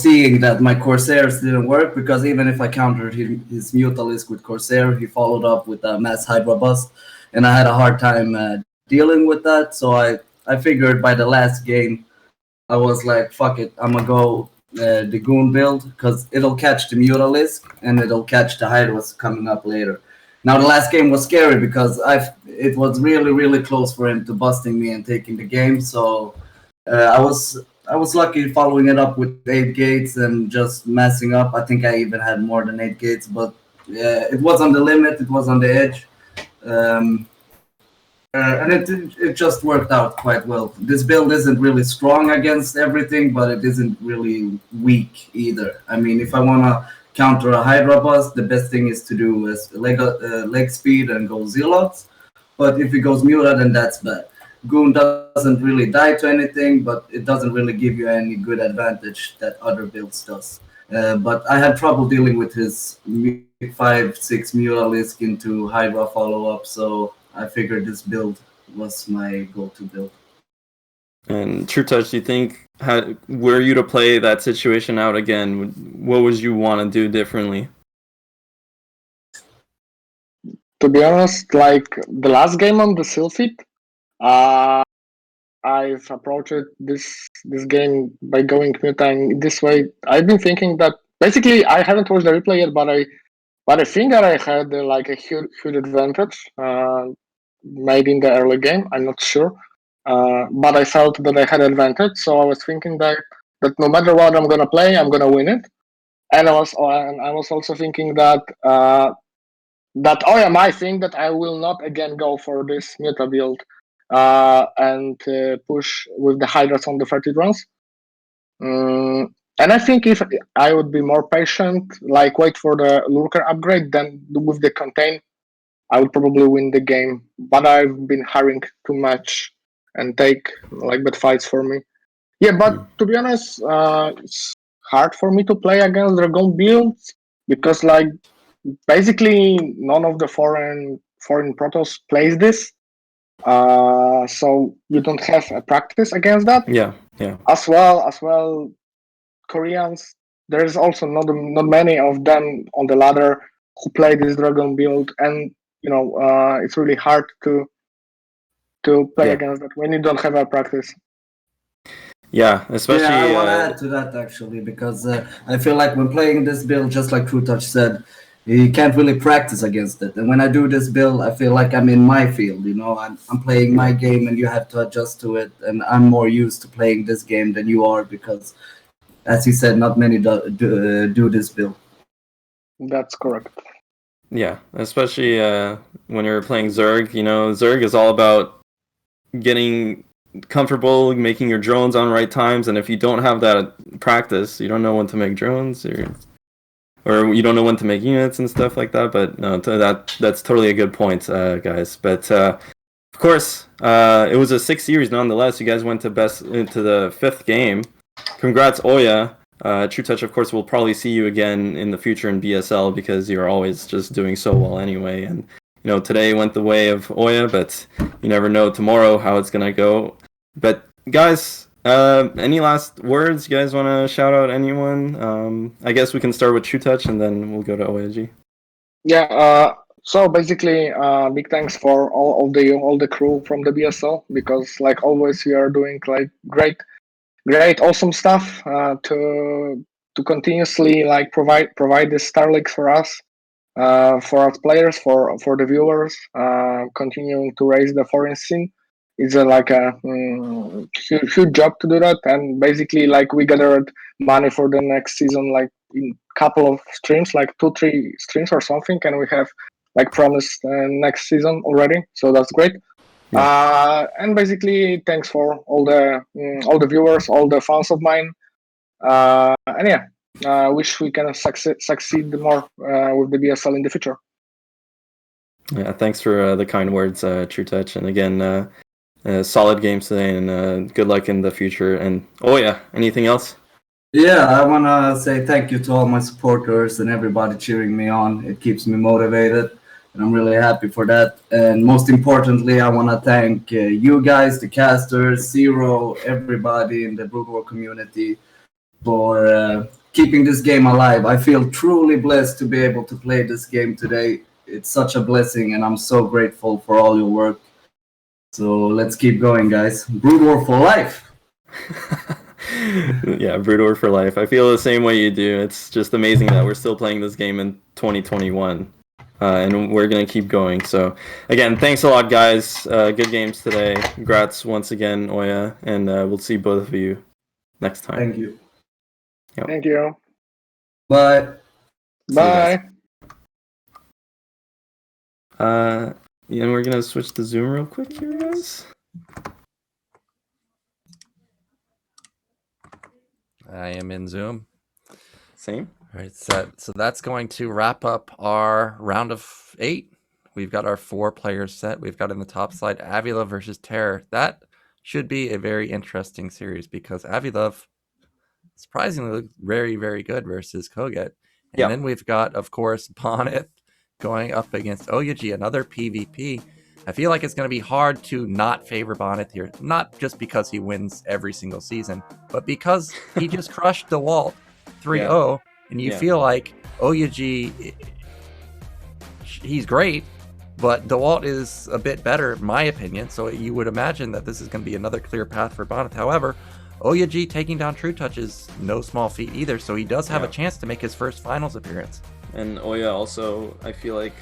seeing that my Corsairs didn't work because even if I countered his Mutalisk with Corsair, he followed up with a Mass Hydra bust, and I had a hard time dealing with that. So I figured by the last game, I was like, fuck it, I'm gonna go the Goon build because it'll catch the Mutalisk and it'll catch the Hydras coming up later. Now the last game was scary because it was really close for him to busting me and taking the game. So I was lucky following it up with 8 gates and just messing up. I think I even had more than 8 gates, but it was on the limit. It was on the edge. And it just worked out quite well. This build isn't really strong against everything, but it isn't really weak either. I mean, if I want to counter a Hydra bust, the best thing is to do is leg speed and go Zealots. But if it goes Muta, then that's bad. Goon doesn't really die to anything, but it doesn't really give you any good advantage that other builds does. But I had trouble dealing with his 5-6 Mutalisk into Hydra follow-up, so I figured this build was my go-to build. And trutaCz, do you think, were you to play that situation out again, what would you want to do differently? To be honest, like the last game on the Sylphid, I've approached this game by going Muta in this way. I've been thinking that basically I haven't watched the replay yet, but I think that I had like a huge advantage. Maybe in the early game, I'm not sure. But I felt that I had advantage, so I was thinking that no matter what I'm gonna play, I'm gonna win it. And I was also thinking that OyA might think that I will not again go for this Muta build and push with the Hydras on the 30 drones. And I think if I would be more patient, like wait for the Lurker upgrade, then with the Contain, I would probably win the game. But I've been hurrying too much and take like bad fights for me. Yeah, but to be honest, it's hard for me to play against Dragon builds because like basically none of the foreign Protoss plays this. So you don't have a practice against that. Yeah. As well, Koreans. There's also not many of them on the ladder who play this Dragon build, and it's really hard to play against that when you don't have a practice. Yeah, especially. Yeah, I want to add to that actually because I feel like when playing this build, just like trutaCz said, you can't really practice against it. And when I do this build, I feel like I'm in my field. I'm playing my game, and you have to adjust to it. And I'm more used to playing this game than you are because, as you said, not many do this build. That's correct. Yeah, especially when you're playing Zerg. Zerg is all about getting comfortable, making your drones on right times, and if you don't have that practice, you don't know when to make drones, or you don't know when to make units and stuff like that. But no, that's totally a good point, guys. But of course, it was a 6 series nonetheless. You guys went into the 5th game. Congrats, OyA. trutaCz, of course, will probably see you again in the future in BSL because you're always just doing so well anyway. And today went the way of OyA, but you never know tomorrow how it's gonna go. But guys, any last words? You guys want to shout out anyone? I guess we can start with trutaCz and then we'll go to OyA. Yeah. So basically, big thanks for all the crew from the BSL because, like always, we are doing like great, awesome stuff to continuously like provide this Starleague for us, for our players, for the viewers, continuing to raise the foreign scene. It's like a huge job to do that, and basically like we gathered money for the next season like in couple of streams, like 2-3 streams or something, and we have like promised next season already, so that's great. And basically thanks for all the viewers, all the fans of mine, and yeah, wish we can succeed more with the BSL in the future. Yeah, thanks for the kind words, trutaCz. And again, solid games today, and good luck in the future. And OyA, anything else? Yeah, I want to say thank you to all my supporters and everybody cheering me on. It keeps me motivated, and I'm really happy for that. And most importantly, I want to thank you guys, the casters, Zero, everybody in the Brood War community for keeping this game alive. I feel truly blessed to be able to play this game today. It's such a blessing, and I'm so grateful for all your work. So let's keep going, guys. Brood War for life! Yeah, Brood War for life. I feel the same way you do. It's just amazing that we're still playing this game in 2021. And we're going to keep going. So, again, thanks a lot, guys. Good games today. Congrats once again, OyA. And we'll see both of you next time. Thank you. Yep. Thank you. Bye. Bye. And we're going to switch to Zoom real quick here, guys. I am in Zoom. Same. All right, so that's going to wrap up our round of 8. We've got our 4 players set. We've got in the top slide Avilov versus Terror. That should be a very interesting series because Avilov surprisingly looked very, very good versus Koget. And then we've got, of course, Bonyth going up against OyA, another PvP. I feel like it's going to be hard to not favor Bonyth here, not just because he wins every single season, but because he just crushed Dawid 3-0, and you feel like OyA, he's great, but Dawid is a bit better, in my opinion, so you would imagine that this is going to be another clear path for Bonyth. However, OyA taking down trutaCz is no small feat either, so he does have a chance to make his first finals appearance. And OyA also, I feel like,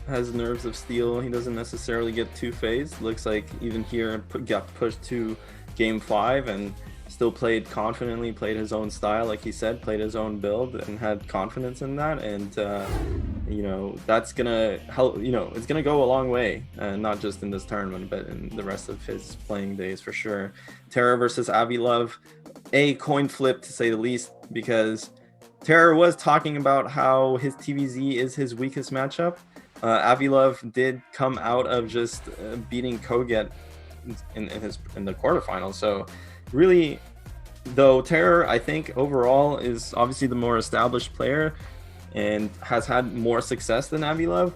has nerves of steel. He doesn't necessarily get two-phased. Looks like even here got pushed to game 5 and still played confidently, played his own style, like he said, played his own build and had confidence in that. And, you know, that's going to help, you know, it's going to go a long way, not just in this tournament, but in the rest of his playing days for sure. Terror versus Avilov, a coin flip to say the least, because Terror was talking about how his TVZ is his weakest matchup. Avilov did come out of just beating Koget in the quarterfinals. So really, though, Terror, I think overall is obviously the more established player and has had more success than Avilov.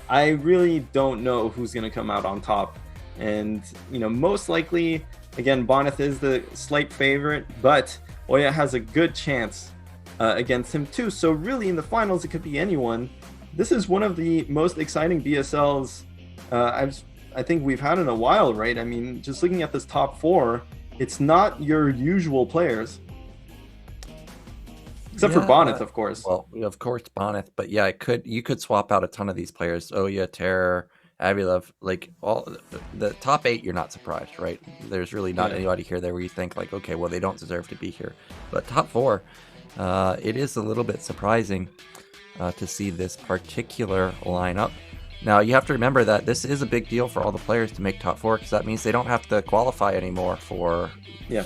I really don't know who's going to come out on top. And, you know, most likely, again, Bonyth is the slight favorite, but OyA has a good chance against him too. So really in the finals, it could be anyone. This is one of the most exciting BSLs I think we've had in a while, right? I mean, just looking at this top 4, it's not your usual players. Except for Bonyth, of course. Well, of course, Bonyth, but yeah, you could swap out a ton of these players. OyA, Terror, Avilov, like all the top 8, you're not surprised, right? There's really not anybody here there where you think like, okay, well, they don't deserve to be here. But top 4, it is a little bit surprising to see this particular lineup. Now, you have to remember that this is a big deal for all the players to make top 4, because that means they don't have to qualify anymore for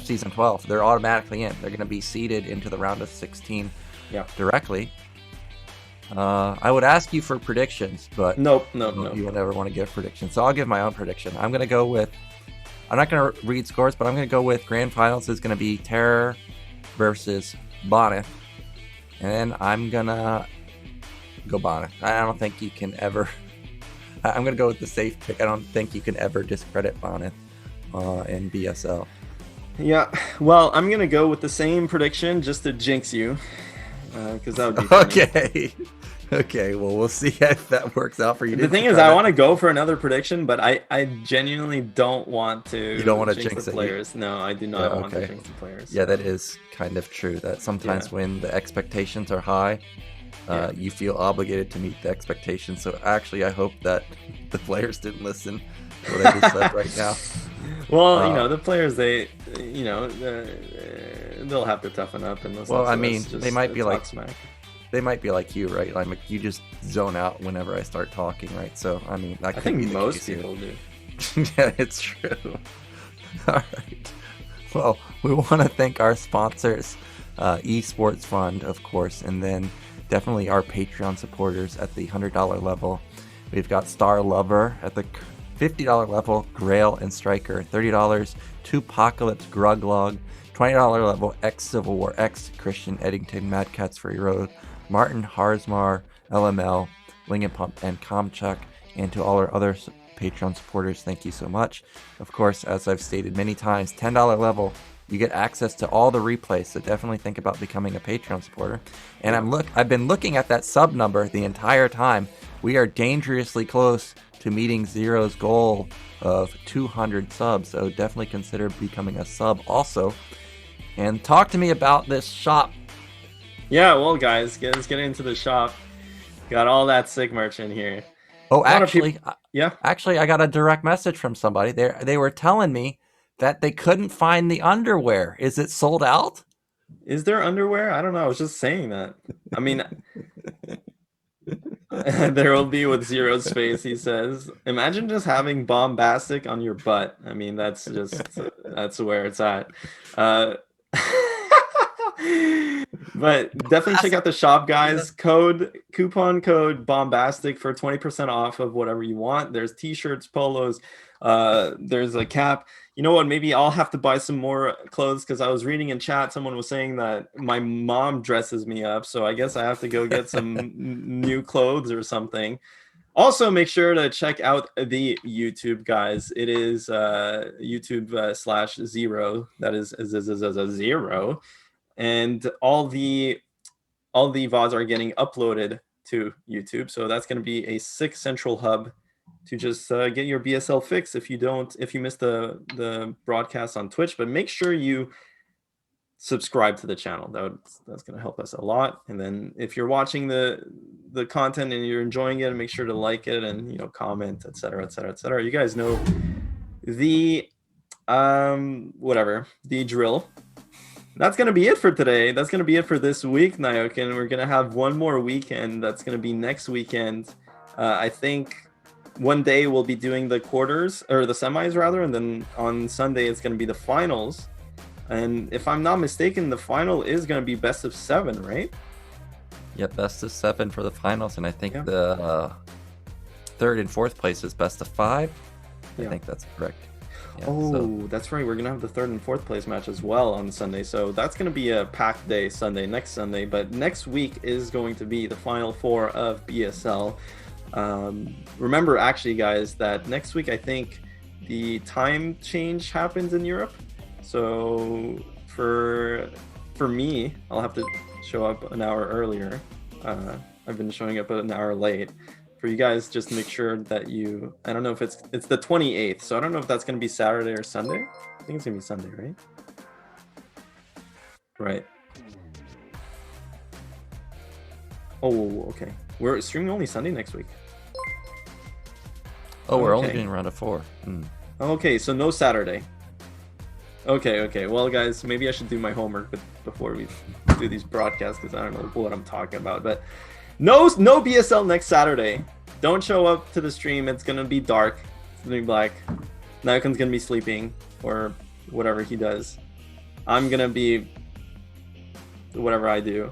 Season 12. They're automatically in. They're going to be seeded into the round of 16 directly. I would ask you for predictions, but no. You would never want to give predictions. So I'll give my own prediction. I'm going to go with, I'm not going to read scores, but I'm going to go with grand finals is going to be Terror versus Bonyth. And then I'm going to go Bonyth. I don't think you can ever... I'm going to go with the safe pick. I don't think you can ever discredit Bonyth in BSL. Yeah, well, I'm going to go with the same prediction just to jinx you. Because that would be funny. Okay, well, we'll see if that works out for you. The thing is, I want to go for another prediction, but I genuinely don't want to. You don't want to jinx the players. No, I do not want to jinx the players. Yeah, that is kind of true. That sometimes when the expectations are high, you feel obligated to meet the expectations. So actually, I hope that the players didn't listen to what I just said right now. Well, you know, the players, they'll have to toughen up and listen. Well, I mean, they might be like smack. They might be like you, right? Like you just zone out whenever I start talking, right? So I mean, I think most people do. Yeah, it's true. All right. Well, we want to thank our sponsors, Esports Fund, of course, and then definitely our Patreon supporters at the $100 level. We've got Star Lover at the $50 level Grail and Striker, $30 Tupacalypse Gruglog, $20 level X Civil War X Christian Eddington Mad Cats Free Road, Martin Harzmar LML Lingapump and Comchuck, and to all our other Patreon supporters, thank you so much. Of course, as I've stated many times, $10 level, you get access to all the replays, so definitely think about becoming a Patreon supporter. And I've been looking at that sub number the entire time. We are dangerously close to meeting Zero's goal of 200 subs, so definitely consider becoming a sub also. And talk to me about this shop. Yeah, well, guys, let's get into the shop. Got all that sick merch in here. Oh, actually, yeah. Actually, I got a direct message from somebody. They were telling me that they couldn't find the underwear. Is it sold out? Is there underwear? I don't know. I was just saying that. I mean, there will be with zero space, he says. Imagine just having Bombastic on your butt. I mean, that's where it's at. But definitely check out the shop, guys. Coupon code Bombastic for 20% off of whatever you want. There's t-shirts, polos, there's a cap. You know what, maybe I'll have to buy some more clothes, because I was reading in chat, someone was saying that my mom dresses me up, so I guess I have to go get some new clothes or something. Also, make sure to check out the YouTube, guys. It is YouTube /Zero. That is ZZZero. And all the VODs are getting uploaded to YouTube. So that's going to be a sick central hub to just get your BSL fix if you missed the broadcast on Twitch. But make sure you subscribe to the channel. That's going to help us a lot. And then if you're watching the content and you're enjoying it, make sure to like it and comment, etc., etc., etc. You guys know the the drill. That's going to be it for today. That's going to be it for this week, Nyokin. We're going to have one more weekend. That's going to be next weekend. I think one day we'll be doing the quarters, or the semis rather, and then on Sunday it's going to be the finals. And if I'm not mistaken, the final is going to be best of 7, right? Yep, best of 7 for the finals, and I think the 3rd and 4th place is best of 5. I think that's correct. Yeah, that's right. We're going to have the 3rd and 4th place match as well on Sunday. So that's going to be a packed day next Sunday. But next week is going to be the Final 4 of BSL. Remember, actually, guys, that next week I think the time change happens in Europe. So for me, I'll have to show up an hour earlier. I've been showing up an hour late. For you guys, just make sure that I don't know if it's the 28th, so I don't know if that's going to be Saturday or Sunday. I think it's going to be Sunday, right? Right. Oh, okay. We're streaming only Sunday next week. Oh, we're only doing round of 4. Okay, so no Saturday. Okay. Well, guys, maybe I should do my homework before we do these broadcasts, because I don't know what I'm talking about. But no BSL next Saturday. Don't show up to the stream. It's gonna be dark. It's gonna be black. Nyokin's gonna be sleeping or whatever he does. I'm gonna be whatever I do.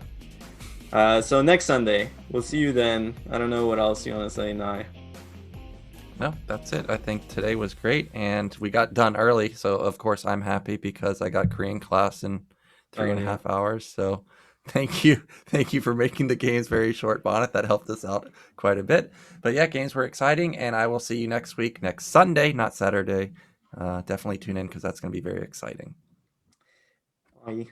So next Sunday, we'll see you then. I don't know what else you want to say, Nye. No, that's it. I think today was great, and we got done early, so of course I'm happy because I got Korean class in 3.5 hours. So thank you for making the games very short, Bonyth. That helped us out quite a bit. But yeah, games were exciting, and I will see you next week, next Sunday, not Saturday. Definitely tune in because that's going to be very exciting. Bye.